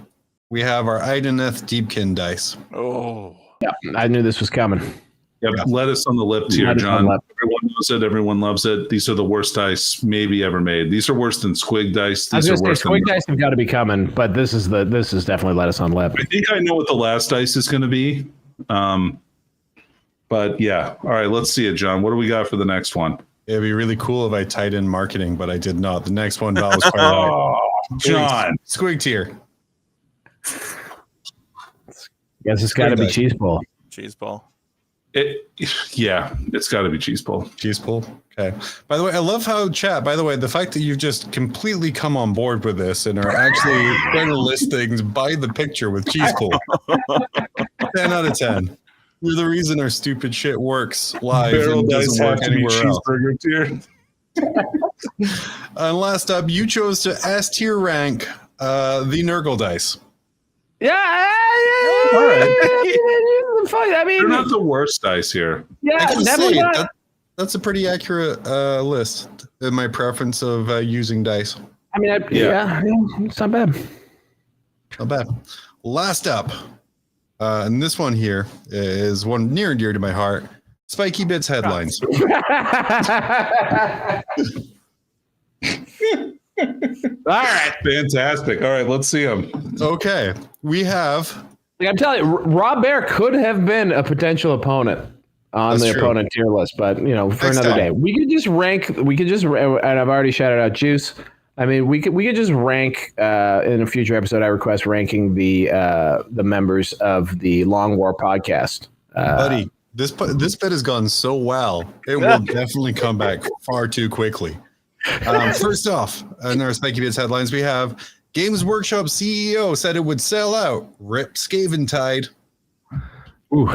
We have our Ideneth Deepkin dice. Oh, Yeah, I knew this was coming. Yep. Lettuce on the lip tier, Lettuce on John. lip. Everyone knows it. Everyone loves it. These are the worst dice maybe ever made. These are worse than squig dice. I was These are going to worse say, than. squig dice have got to be coming, but this is definitely lettuce on lip. I think I know what the last dice is going to be. But yeah. All right. Let's see it, John. What do we got for the next one? It'd be really cool if I tied in marketing, but I did not. The next one, Val was quite right. Oh, John. Squig tier. Guess it's got to be cheese ball. Cheese ball. It's got to be cheese ball. Cheese pull. Okay. By the way, I love how chat. By the way, the fact that you've just completely come on board with this and are actually trying to list things by the picture with cheese pull. 10 out of 10. You're the reason our stupid shit works live Barrel and dice doesn't have work to be anywhere else. cheeseburger tier. And last up, you chose to S tier rank the Nurgle dice. Yeah. All right. I mean, They're not the worst dice here. yeah, I can never say got- that's a pretty accurate list in my preference of using dice. I mean, yeah, it's not bad. Not bad. Last up, and this one here is one near and dear to my heart. Spiky Bits headlines. All right. Fantastic. All right. Let's see them. Okay, we have. Like I'm telling you, Rob Bear could have been a potential opponent on That's the true. opponent tier list, but for Next another time. day, we could just rank. And I've already shouted out Juice. I mean, we could just rank in a future episode. I request ranking the members of the Long War podcast. Buddy, this bit has gone so well. It will definitely come back far too quickly. First off, in our Spiky Bits headlines, we have Games Workshop CEO said it would sell out. Rip Scaventide. Ooh.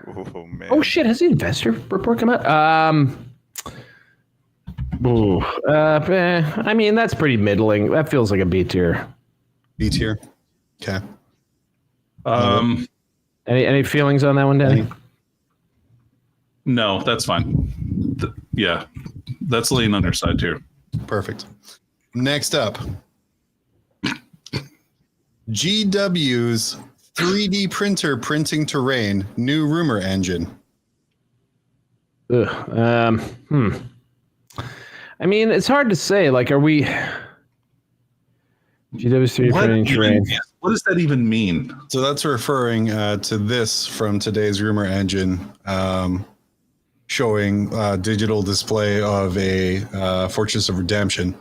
Oh man. Oh shit! Has the investor report come out? I mean, that's pretty middling. That feels like a B tier. B tier. Okay. Any feelings on that one, Danny? No, that's fine. Yeah, that's lean on your side here. Perfect. Next up, GW's 3D printer printing terrain, new rumor engine. Ugh. I mean, it's hard to say. Like, are we GW's 3D printing terrain? What does that even mean? So that's referring to this from today's rumor engine, showing digital display of a Fortress of Redemption,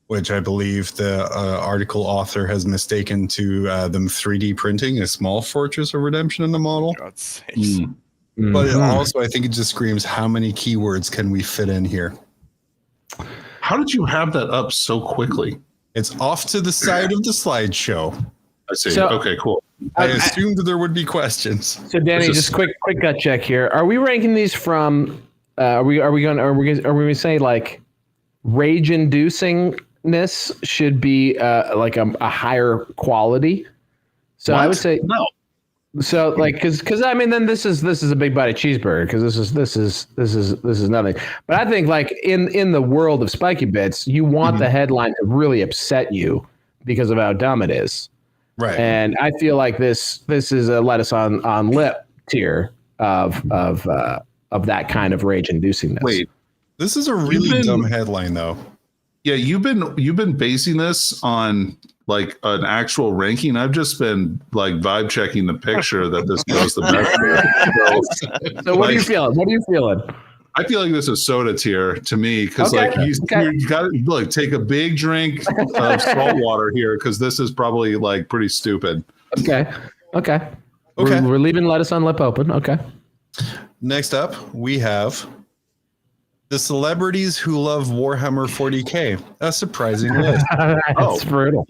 which I believe the article author has mistaken to them 3D printing a small Fortress of Redemption in the model. God's sakes. But it also, I think it just screams, how many keywords can we fit in here? How did you have that up so quickly? It's off to the side of the slideshow. I see. So- Okay, cool. I assumed there would be questions. So, Danny, It's just quick gut check here. Are we ranking these from? Are we going to say like rage inducingness should be like a higher quality? So I would say no. So like because I mean then this is a big bite of cheeseburger because this is nothing. But I think like in the world of Spiky Bits, you want the headline to really upset you because of how dumb it is. Right. And I feel like this is a lettuce on lip tier of that kind of rage inducingness. Wait. This is a really dumb headline, though. Yeah, you've been basing this on like an actual ranking. I've just been like vibe checking the picture that this goes the best. So what are you feeling? What are you feeling? I feel like this is soda tier to me because Okay, like you got to look, take a big drink of salt water here because this is probably like pretty stupid. Okay. We're leaving lettuce on lip open. Okay. Next up, we have the celebrities who love Warhammer 40K. A surprising list. It's brutal.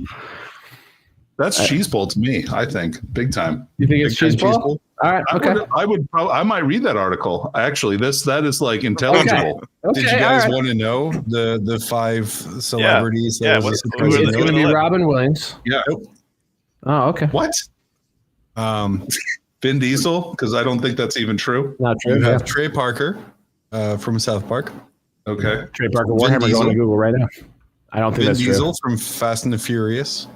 That's cheese bowl to me. I think big time. You think it's cheese ball? All right. Okay. I might read that article. Actually, that is like intelligible. Okay. Did you all guys right. want to know the 5 celebrities? Yeah, That was a who is surprising It's it? going to be Robin Williams. Yeah. Oh, okay. What? list. Vin Diesel? Because I don't think that's even true. Not true. You Yeah. have Trey Parker from South Park. Okay. Trey Parker Vin Warhammer Diesel. going to Google right now. I don't think Vin that's Diesel true. from Fast and the Furious.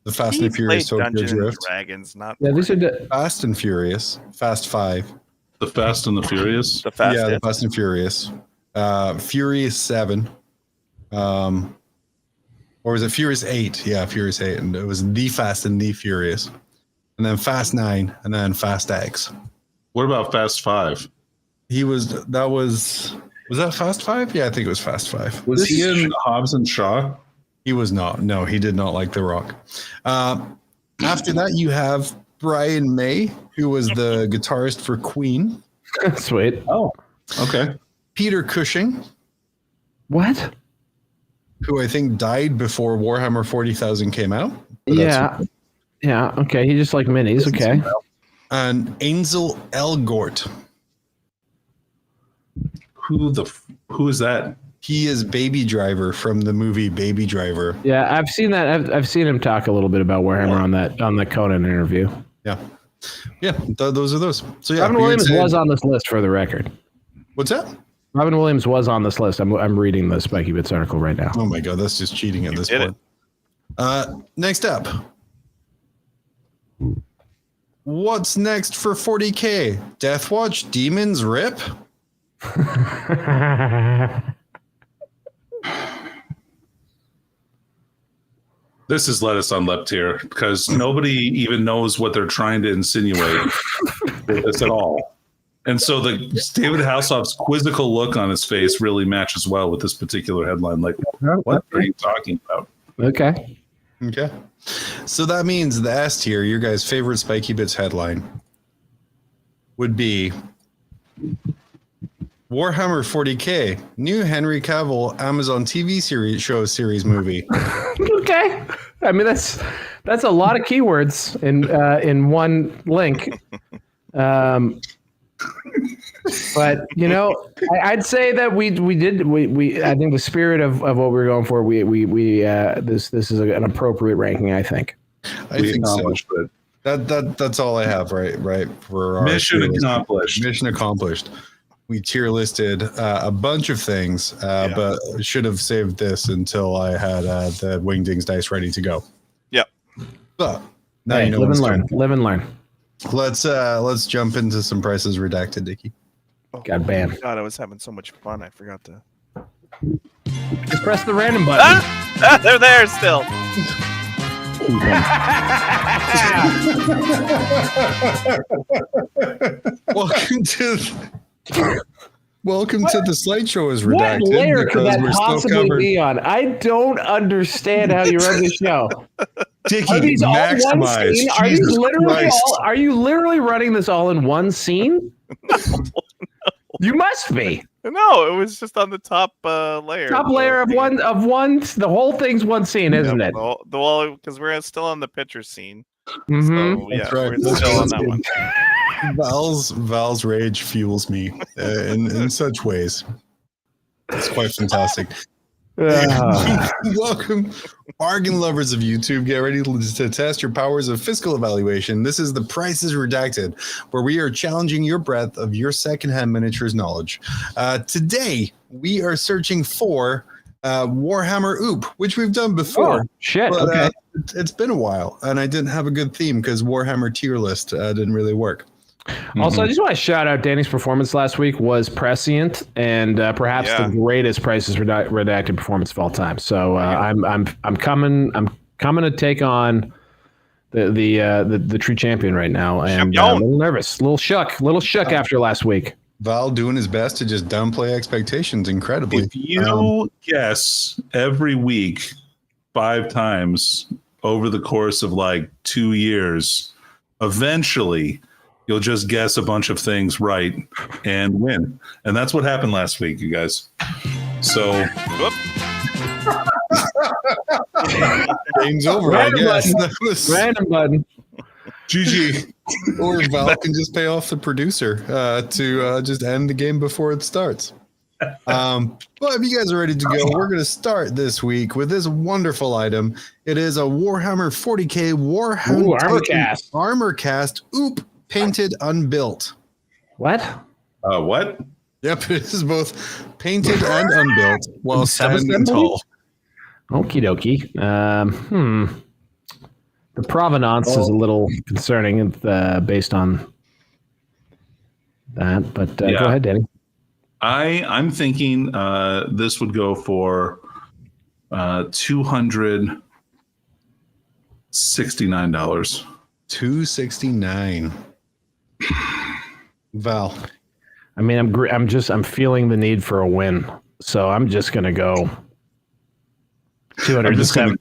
The Fast and He's Furious played Tokyo Dungeons and Drift. Dragons, not Yeah, these are Fast and Furious. Fast 5. The Fast and the Furious. the Fast. Yeah, the Fast and Furious. Furious 7. Or was it Furious 8? Yeah, Furious 8. And it was The Fast and the Furious. And then Fast 9. And then Fast X. What about Fast 5? Was that Fast 5? Yeah, I think it was Fast 5. Was he in Hobbs and Shaw? He was not. No, he did not like The Rock. After that, you have Brian May, who was the guitarist for Queen. sweet. Oh, okay. Peter Cushing, What? who I think died before Warhammer 40,000 came out. But Yeah. Yeah. Okay. He just like minis. Okay. And Ansel Elgort. Who is that? He is Baby Driver from the movie Baby Driver. Yeah, I've seen that. I've seen him talk a little bit about Warhammer on that Conan interview. Yeah. Yeah, those are those. So yeah, Robin Williams was on this list for the record. What's that? Robin Williams was on this list. I'm reading the Spiky Bits article right now. Oh my god, that's just cheating at this did point. Next up. What's next for 40K? Deathwatch, Demons, Rip? This is lettuce on lip tier because nobody even knows what they're trying to insinuate with this at all. And so the David Hasselhoff's quizzical look on his face really matches well with this particular headline. Like, what are you talking about? Okay. Okay. So that means the S tier, your guys' favorite Spiky Bits headline, would be Warhammer 40K, new Henry Cavill Amazon TV series movie. Okay. I mean that's a lot of keywords in one link. But you know, I'd say that we I think the spirit of what we were going for, this is an appropriate ranking, I think. I think so. That's all I have, right? For our Mission accomplished. Mission accomplished. We tier listed a bunch of things, but should have saved this until I had the Wingdings dice ready to go. Yep. But now Hey, you know live what's and learn. coming. Live and learn. Let's jump into some prices redacted, Dickie. God, bam. God, I was having so much fun. I forgot to. Just press the random button. Ah, they're there still. Welcome to the slideshow is What redacted. layer could that because we're still possibly covered. be on? I don't understand how you run the show. Dickie, Are these all one maximize. scene? Are you Jesus literally Christ. are you literally running this all in one scene? You must be. No, it was just on the top layer. Top layer of one. The whole thing's one scene, isn't it? The wall, because we're still on the picture scene. Mhm. So, yeah, That's right. we're That's still on right. that one. Val's rage fuels me in such ways. It's quite fantastic. Welcome, bargain lovers of YouTube. Get ready to test your powers of fiscal evaluation. This is the Price is Redacted, where we are challenging your breadth of your secondhand miniatures knowledge. Today, we are searching for Warhammer Oop, which we've done before. Oh, shit. But, Okay. it's been a while, and I didn't have a good theme because Warhammer tier list didn't really work. Also, I just want to shout out Danny's performance last week was prescient and perhaps the greatest Price is Redacted performance of all time. So I'm coming to take on the true champion right now, and a little nervous, a little shook after last week. Val doing his best to just downplay expectations incredibly. If you guess every week 5 times over the course of like 2 years, eventually you'll just guess a bunch of things right and win. And that's what happened last week, you guys. So game's over, I guess. Random button. GG. Or Val can just pay off the producer to just end the game before it starts. But if you guys are ready to go, we're going to start this week with this wonderful item. It is a Warhammer 40K Warhammer Armor Cast Oop Painted Unbuilt. What? What? Yep, it is both painted and unbuilt while 7 and tall. Okie dokie. The provenance is a little concerning based on that, but go ahead, Danny. I'm thinking this would go for $269. $269. Val. I mean, I'm feeling the need for a win, so I'm just gonna go 270. I'm just going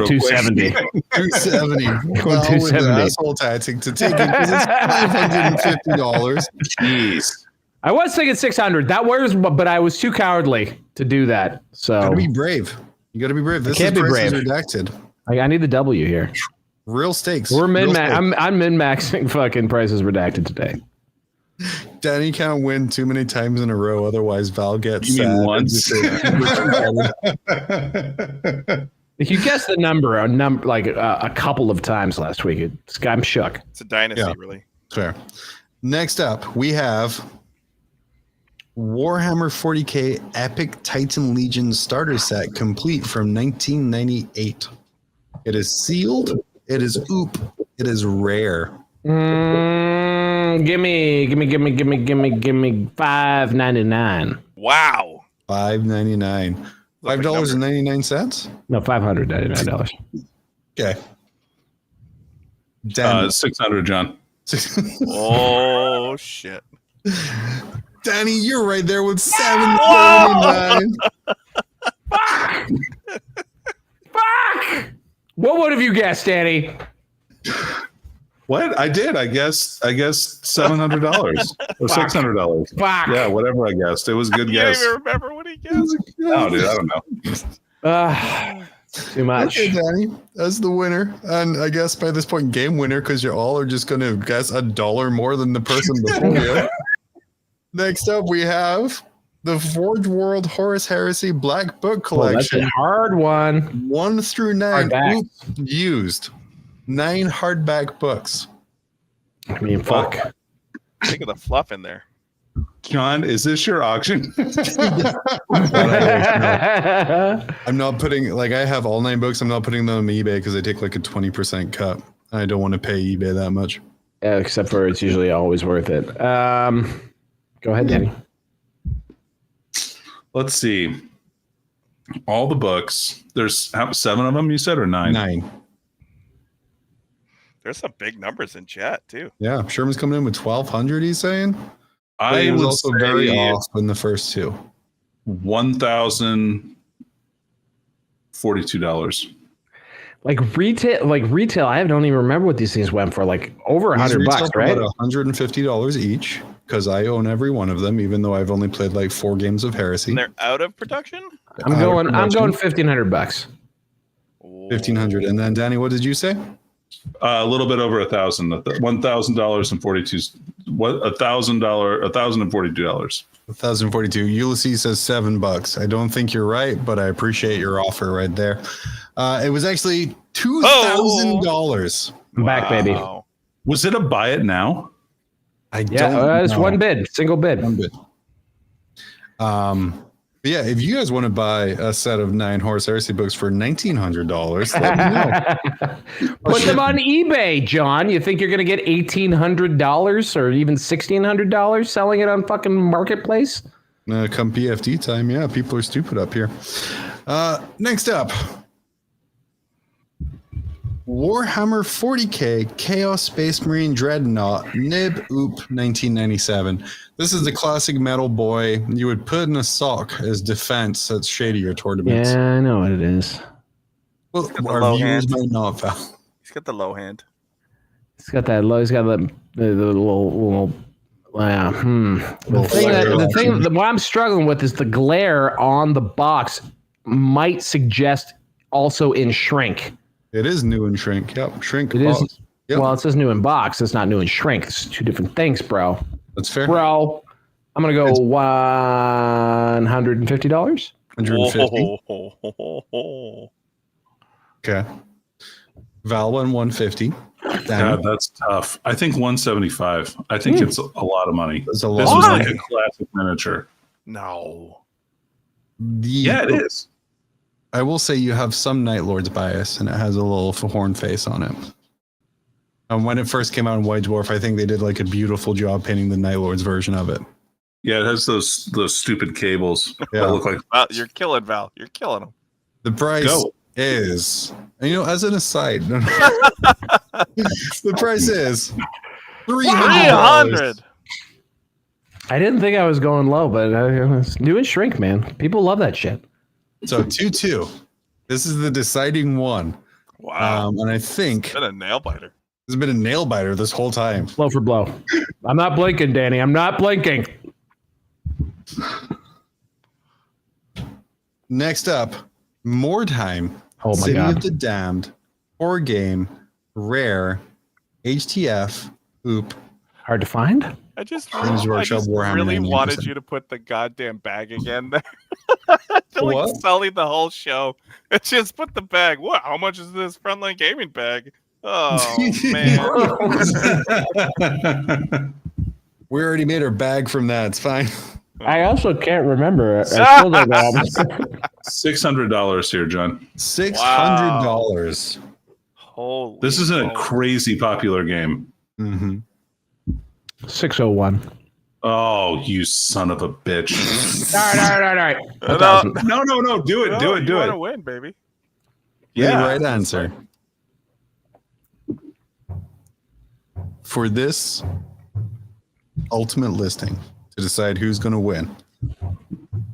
270. 270. Going 270. Asshole tactic to take it because it's $550. Jeez. I was thinking 600. That was, but I was too cowardly to do that. So Gotta be brave. You gotta be brave. This can't is be Prices brave. Redacted. I need the W here. Real stakes. We're min Real max. stakes. I'm min maxing fucking Prices Redacted today. Danny can't win too many times in a row, otherwise Val gets You mean sad. once? You guessed the number like a couple of times last week. I'm shook. It's a dynasty, Yeah. really. Fair. Next up, we have Warhammer 40k Epic Titan Legion starter set complete from 1998. It is sealed. It is oop. It is rare. Give me $5.99. Wow. $5.99. $5.99. No, $599. Okay. Danny, 600, John. Oh, shit. Danny, you're right there with $7.99. Fuck! What would have you guessed, Danny? What? I did. I guess $700 or $600. Fuck. Yeah, whatever I guessed. It was a good You don't guess. even remember what he guessed. No, dude, I don't know. Too much. Okay, Danny, that's the winner. And I guess by this point, game winner, because you all are just going to guess $1 more than the person before you. Next up, we have the Forge World Horus Heresy Black Book Well, that's Collection. a hard one. 1 through 9. Hardback. Oop, used. 9 hardback books. I mean, fuck. Think of the fluff in there. John, is this your auction? I'm not putting, like, I have all 9 books. I'm not putting them on eBay because I take like a 20% cut. I don't want to pay eBay that much. Yeah, except for it's usually always worth it. Go ahead, Danny. Let's see. All the books. There's 7 of them, you said, or 9? 9. There's some big numbers in chat, too. Yeah, Sherman's coming in with 1,200, he's saying. But I he was would also say very off in the first 2. $1,042. Like retail, I don't even remember what these things went for. Like over These $100, retail for right? about $150 each because I own every one of them, even though I've only played like 4 games of Heresy. And they're out of production? I'm going $1,500. $1,500. And then Danny, what did you say? A little bit over $1,000. $1,042. What? $1,042. 1,042. Ulysses says $7. I don't think you're right, but I appreciate your offer right there. It was actually $2,000. I'm back, baby. Wow. Was it a buy it now? I Yeah, don't it's know. one bid, single bid. One bid. But yeah, if you guys want to buy a set of 9 Horus Heresy books for $1,900, let me know. Put them on eBay, John. You think you're going to get $1,800 or even $1,600 selling it on fucking Marketplace? Come PFD time, yeah, people are stupid up here. Next up, Warhammer 40k Chaos Space Marine Dreadnought Nib Oop 1997. This is the classic metal boy you would put in a sock as defense at shadier tournaments. Yeah, I know what it is. Well, got the our low viewers hand. might not, Val. He's got the low hand. It's got that low. It's got the little. Yeah. What I'm struggling with is the glare on the box might suggest also in shrink. It is new in shrink. Yep, shrink. It is. box. Yep. Well, it says new in box. It's not new in shrink. It's 2 different things, bro. That's fair. Bro, I'm gonna go $150. 150. Whoa. Okay. Val won 150. God, that's tough. I think 175. I think it's a lot of money. That's a This lot. was Why? like a classic miniature. No. The, Yeah, it is. I will say you have some Night Lord's bias, and it has a little horn face on it. When it first came out in White Dwarf, I think they did like a beautiful job painting the Night Lord's version of it. Yeah, it has those stupid cables Yeah. that look like. Val, you're killing Val. You're killing him. The price Go. is, and, as an aside, the price is $300. 300. I didn't think I was going low, but it's doing shrink, man. People love that shit. So 2-2. This is the deciding one. Wow. And I think Been a nail biter. there's been a nail biter this whole time. Blow for blow. I'm not blinking, Danny. I'm not blinking. Next up, Mordheim. Oh my City God. of the Damned. Horror game. Rare. HTF. Oop. Hard to find. I just Workshop Warhammer really 99%. wanted you to put the goddamn bag again there. To like What? selling the whole show. It's just put the bag. What? How much is this Frontline Gaming bag? Oh man. We already made our bag from that. It's fine. I also can't remember. I still don't know. $600 here, John. $600. Holy. This is a moly. crazy popular game. Mm-hmm. 601. Oh, you son of a bitch. All right. No, No. Do it. Do it. you Do wanna it. win, baby. Yeah. The right answer. For this ultimate listing to decide who's going to win.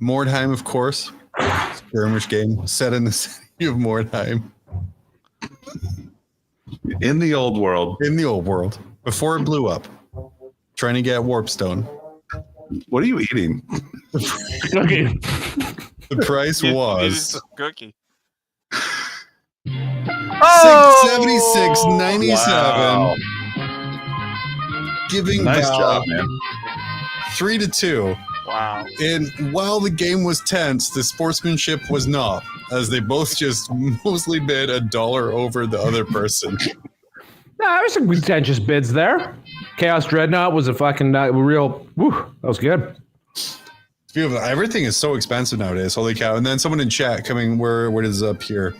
Mordheim, of course. Skirmish game set in the city of Mordheim. In the old world. In the old world. Before it blew up. Trying to get Warpstone. What are you eating? Okay. The price It's was just a cookie. $676.97. Wow. Giving Nice Val job, man. 3-2. Wow. And while the game was tense, the sportsmanship was not, as they both just mostly bid $1 over the other person. No, there was some contentious bids there. Chaos Dreadnought was a fucking real. Woo, that was good. It's beautiful. Everything is so expensive nowadays. Holy cow! And then someone in chat coming, where it is up here.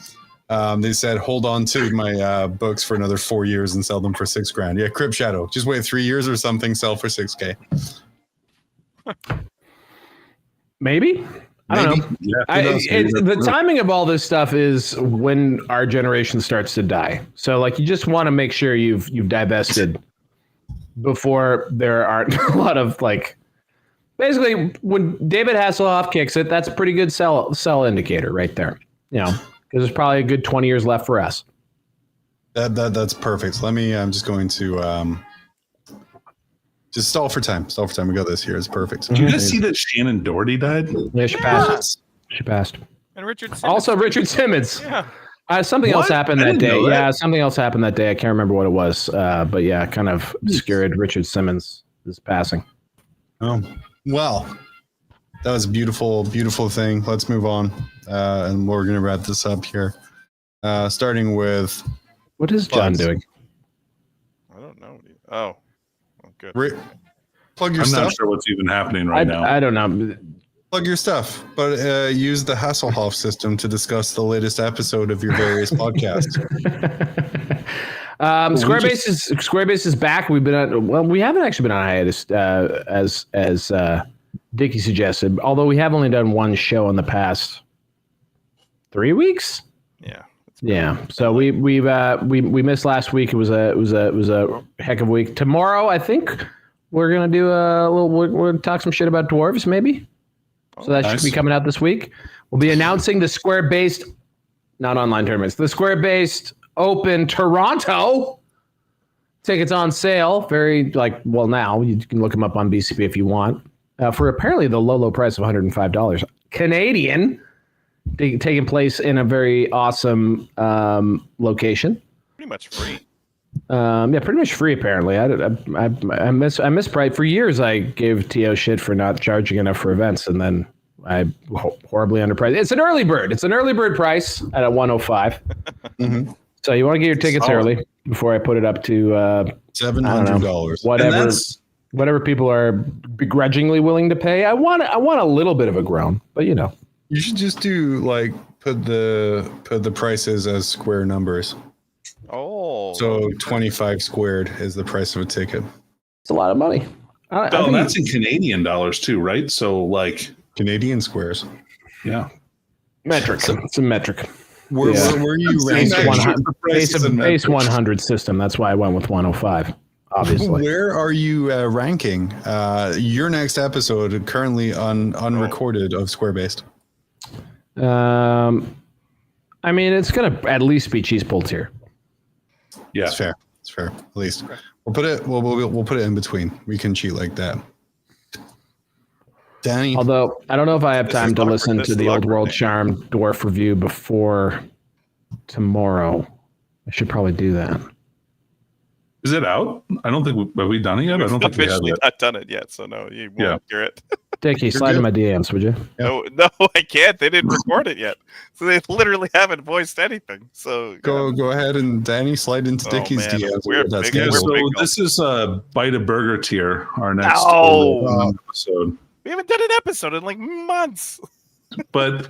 They said, "Hold on to my books for another 4 years and sell them for $6,000." Yeah, Crypt Shadow. Just wait 3 years or something. Sell for $6,000. Maybe. I don't know. Yeah, who knows? The timing of all this stuff is when our generation starts to die. So, like, you just want to make sure you've divested before there aren't a lot of like. Basically, when David Hasselhoff kicks it, that's a pretty good sell indicator right there. You know, because there's probably a good 20 years left for us. That's perfect. Let me. I'm just going to just stall for time. Stall for time. We got this here. It's perfect. Did you guys see that Shannon Doherty died? Yeah, she passed. She passed. And Richard Simmons. Also, Richard Simmons. Yeah. Something else What? happened I that didn't day. know that. Yeah, something else happened that day. I can't remember what it was. But yeah, kind of obscured Richard Simmons' passing. Oh, well, that was a beautiful, beautiful thing. Let's move on. And we're going to wrap this up here. Starting with What is John Bugs. doing? I don't know. Oh, good. plug your I'm not stuff. sure what's even happening right now. I don't know. Plug your stuff, but use the Hasselhoff system to discuss the latest episode of your various podcasts. Squarebase is back. We've been on. Well, we haven't actually been on hiatus as Dickie suggested. Although we have only done one show in the past 3 weeks. Yeah. Yeah. So we missed last week. It was a heck of a week. Tomorrow, I think we're gonna do a little. We're gonna talk some shit about dwarves, maybe. So that nice. should be coming out this week. We'll be announcing the Square-based, not online tournaments, the Square-based Open Toronto. Tickets on sale. Now you can look them up on BCP if you want. For apparently the low price of $105 Canadian. Taking place in a very awesome location. Pretty much free. Pretty much free apparently. I miss price. For years I gave TO shit for not charging enough for events, and then I horribly underpriced. It's an early bird. It's an early bird price at a 105. Mm-hmm. So you want to get your tickets early before I put it up to $700. whatever people are begrudgingly willing to pay. I want a little bit of a groan, but you know. You should just do like put the prices as square numbers. Oh. So 25 squared is the price of a ticket. It's a lot of money. I Oh, think that's in Canadian dollars too, right? So like Canadian squares. yeah. metric. It's a metric. Where you Base ranking? 100, base 100 system. That's why I went with 105. Obviously. Where are you ranking your next episode currently unrecorded of Square Based? I mean, it's gonna at least be cheese pull tier. Yeah. It's fair. It's fair. At least we'll put it. We'll put it in between. We can cheat like that. Danny. Although I don't know if I have time to awkward. listen This to is the Old awkward, World man. Charm Dwarf review before tomorrow. I should probably do that. Is it out? I don't think have we done it yet? I don't think we have officially yet. not done it yet, so no, you won't hear it. Dickie, slide in my DMs, would you? No, I can't. They didn't record it yet, so they literally haven't voiced anything. So Go ahead and Danny slide into Oh, Dickie's man. DMs. We're That's big- Yeah, good. we're so big this is Bite a Burger tier, our next No. episode. we haven't done an episode in like months. But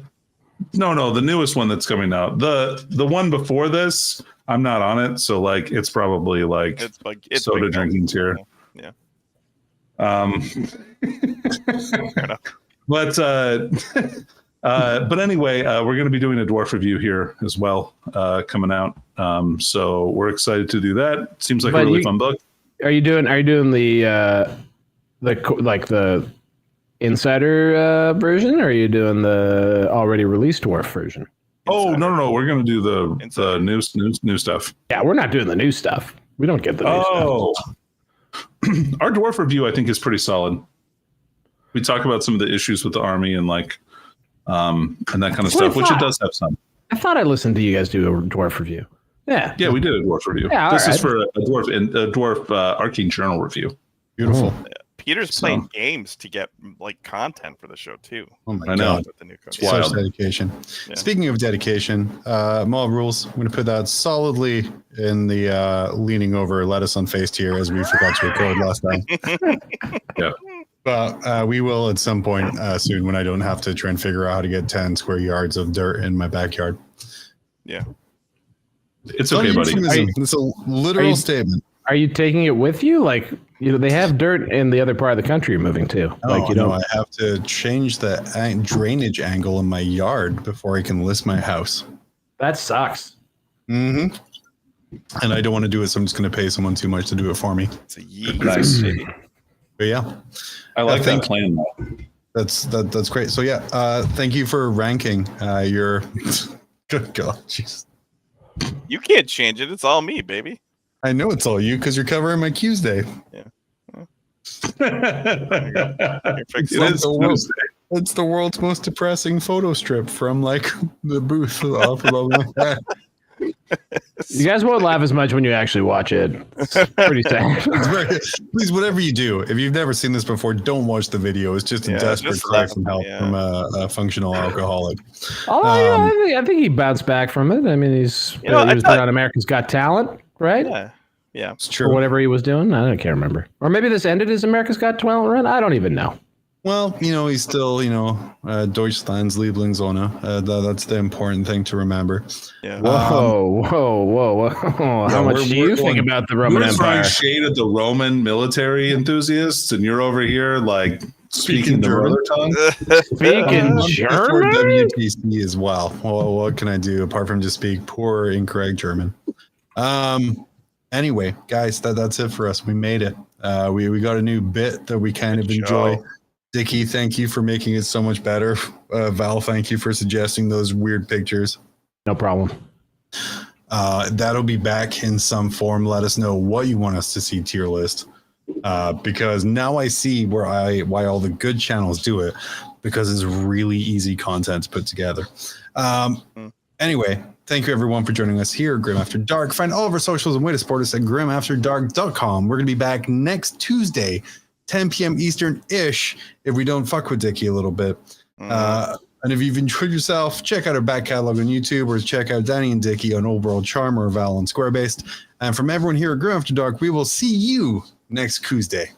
no, the newest one that's coming out. The one before this, I'm not on it, so like it's probably like It's soda big drinking tier. Yeah. Fair enough. But anyway, we're going to be doing a dwarf review here as well, coming out. So we're excited to do that. Seems like a But really fun book. Are you doing the insider version, or are you doing the already released dwarf version? Oh no, we're going to do the Insider. new stuff. Yeah, we're not doing the new stuff. We don't get the new stuff. Oh, our dwarf review I think is pretty solid. We talk about some of the issues with the army and like and that kind of That's what I stuff, which it thought. does have some. I thought I listened to you guys do a dwarf review. Yeah. Yeah, we did a dwarf review. Yeah, this is alright. for a dwarf Arcane Journal review. Beautiful. Peter's So- playing games to get like content for the show too. Oh my I know. god. With the new code. It's wild. Such dedication. Yeah. Speaking of dedication, mob rules. I'm going to put that solidly in the leaning over lettuce on face tier as we forgot to record last time. Yeah. But we will at some point soon when I don't have to try and figure out how to get 10 square yards of dirt in my backyard. It's okay, buddy. Euphemism. It's a literal you- statement. Are you taking it with you? Like, they have dirt in the other part of the country you're moving to. Like, you No, don't. I have to change the drainage angle in my yard before I can list my house. That sucks. Mm-hmm. And I don't want to do it, so I'm just going to pay someone too much to do it for me. It's a yeet. Nice. But yeah, I like I think- that plan. that's great. So yeah, thank you for ranking your. Good God, jeez. You can't change it. It's all me, baby. I know it's all you because you're covering my Q's day. You're It fixing It's it. like the world's, it's the world's most depressing photo strip from like the booth off above my head. You guys won't laugh as much when you actually watch it. It's pretty sad. It's very, please, whatever you do, if you've never seen this before, don't watch the video. It's just a Yeah, desperate just cry laugh, from help yeah. from a functional alcoholic. Although, I think he bounced back from it. I mean, he was I on America's Got Talent, right? Yeah. It's Or true. whatever he was doing. I can't remember. Or maybe this ended his America's Got Talent run. I don't even know. Well, he's still, Deutschland's Lieblingszone. That's the important thing to remember. Yeah. Whoa. How much we're- do you we're think going- about the Roman We're throwing Empire? shade at the Roman military enthusiasts, and you're over here like speaking the German. mother tongue. Speaking For German? WTC as well. Well, what can I do apart from just speak poor, incorrect German? Anyway, guys, that's it for us. We made it. We got a new bit that we kind of Good enjoy. show. Dickie, thank you for making it so much better. Val, thank you for suggesting those weird pictures. No problem. That'll be back in some form. Let us know what you want us to see tier list. Because now I see why all the good channels do it, because it's really easy content to put together. Anyway, thank you everyone for joining us here at Grim After Dark. Find all of our socials and way to support us at grimafterdark.com. We're going to be back next Tuesday, 10 p.m. Eastern-ish, if we don't fuck with Dickie a little bit. And if you've enjoyed yourself, check out our back catalog on YouTube or check out Danny and Dickie on Old World Charm or Val on Square-Based. And from everyone here at Grim After Dark, we will see you next Tuesday.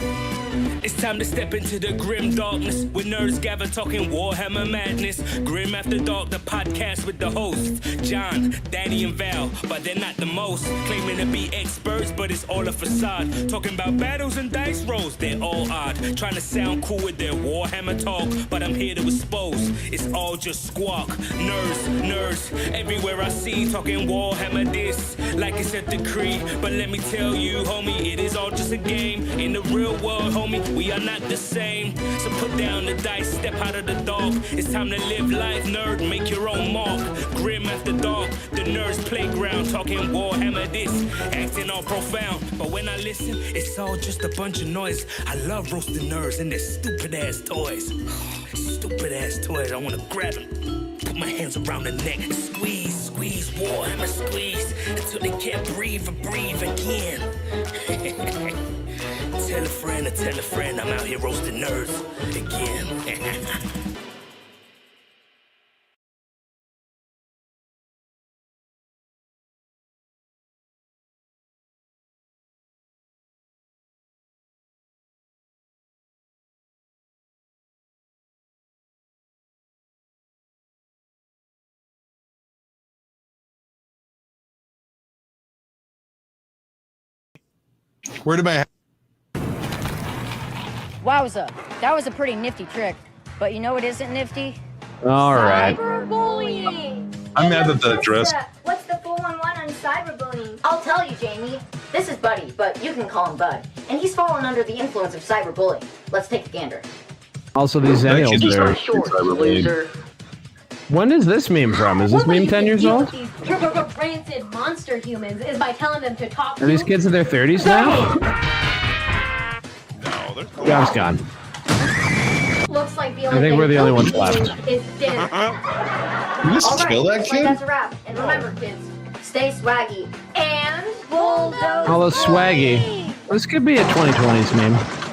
It's It's time to step into the grim darkness with nerds gather talking Warhammer madness. Grim After Dark, the podcast with the hosts John, Danny, and Val, but they're not the most. Claiming to be experts, but it's all a facade. Talking about battles and dice rolls, they're all odd. Trying to sound cool with their Warhammer talk, but I'm here to expose. It's all just squawk. Nerds, everywhere I see talking Warhammer this, like it's a decree. But let me tell you, homie, it is all just a game. In the real world, homie, we are not the same. So put down the dice, step out of the dark. It's time to live life, nerd, make your own mark. Grim After Dark, the nerds playground, talking Warhammer this, acting all profound. But when I listen, it's all just a bunch of noise. I love roasting nerds and their stupid ass toys. Stupid ass toys, I wanna grab them, put my hands around the neck, squeeze, Warhammer squeeze, until they can't breathe again. Tell a friend, I'm out here roasting nerds again. Where did my Wowza, that was a pretty nifty trick. But you know what isn't nifty? All right. Cyberbullying. I'm mad at the dress. What's the 411 on cyberbullying? I'll tell you, Jamie. This is Buddy, but you can call him Bud. And he's fallen under the influence of cyberbullying. Let's take a gander. Also, these Zennials Eat my are. shorts, loser. When is this meme from? Is this One way meme you 10 can years deal old? with these rancid monster humans is by telling them to talk Are these kids in their 30s now? No, they're cool. John's gone. Looks like the I only think thing we're the only ones cooking left. is dinner. You just kill that looks like kid? that's a wrap. And remember, kids, stay swaggy. And bulldoze. All those swaggy. This could be a 2020s meme.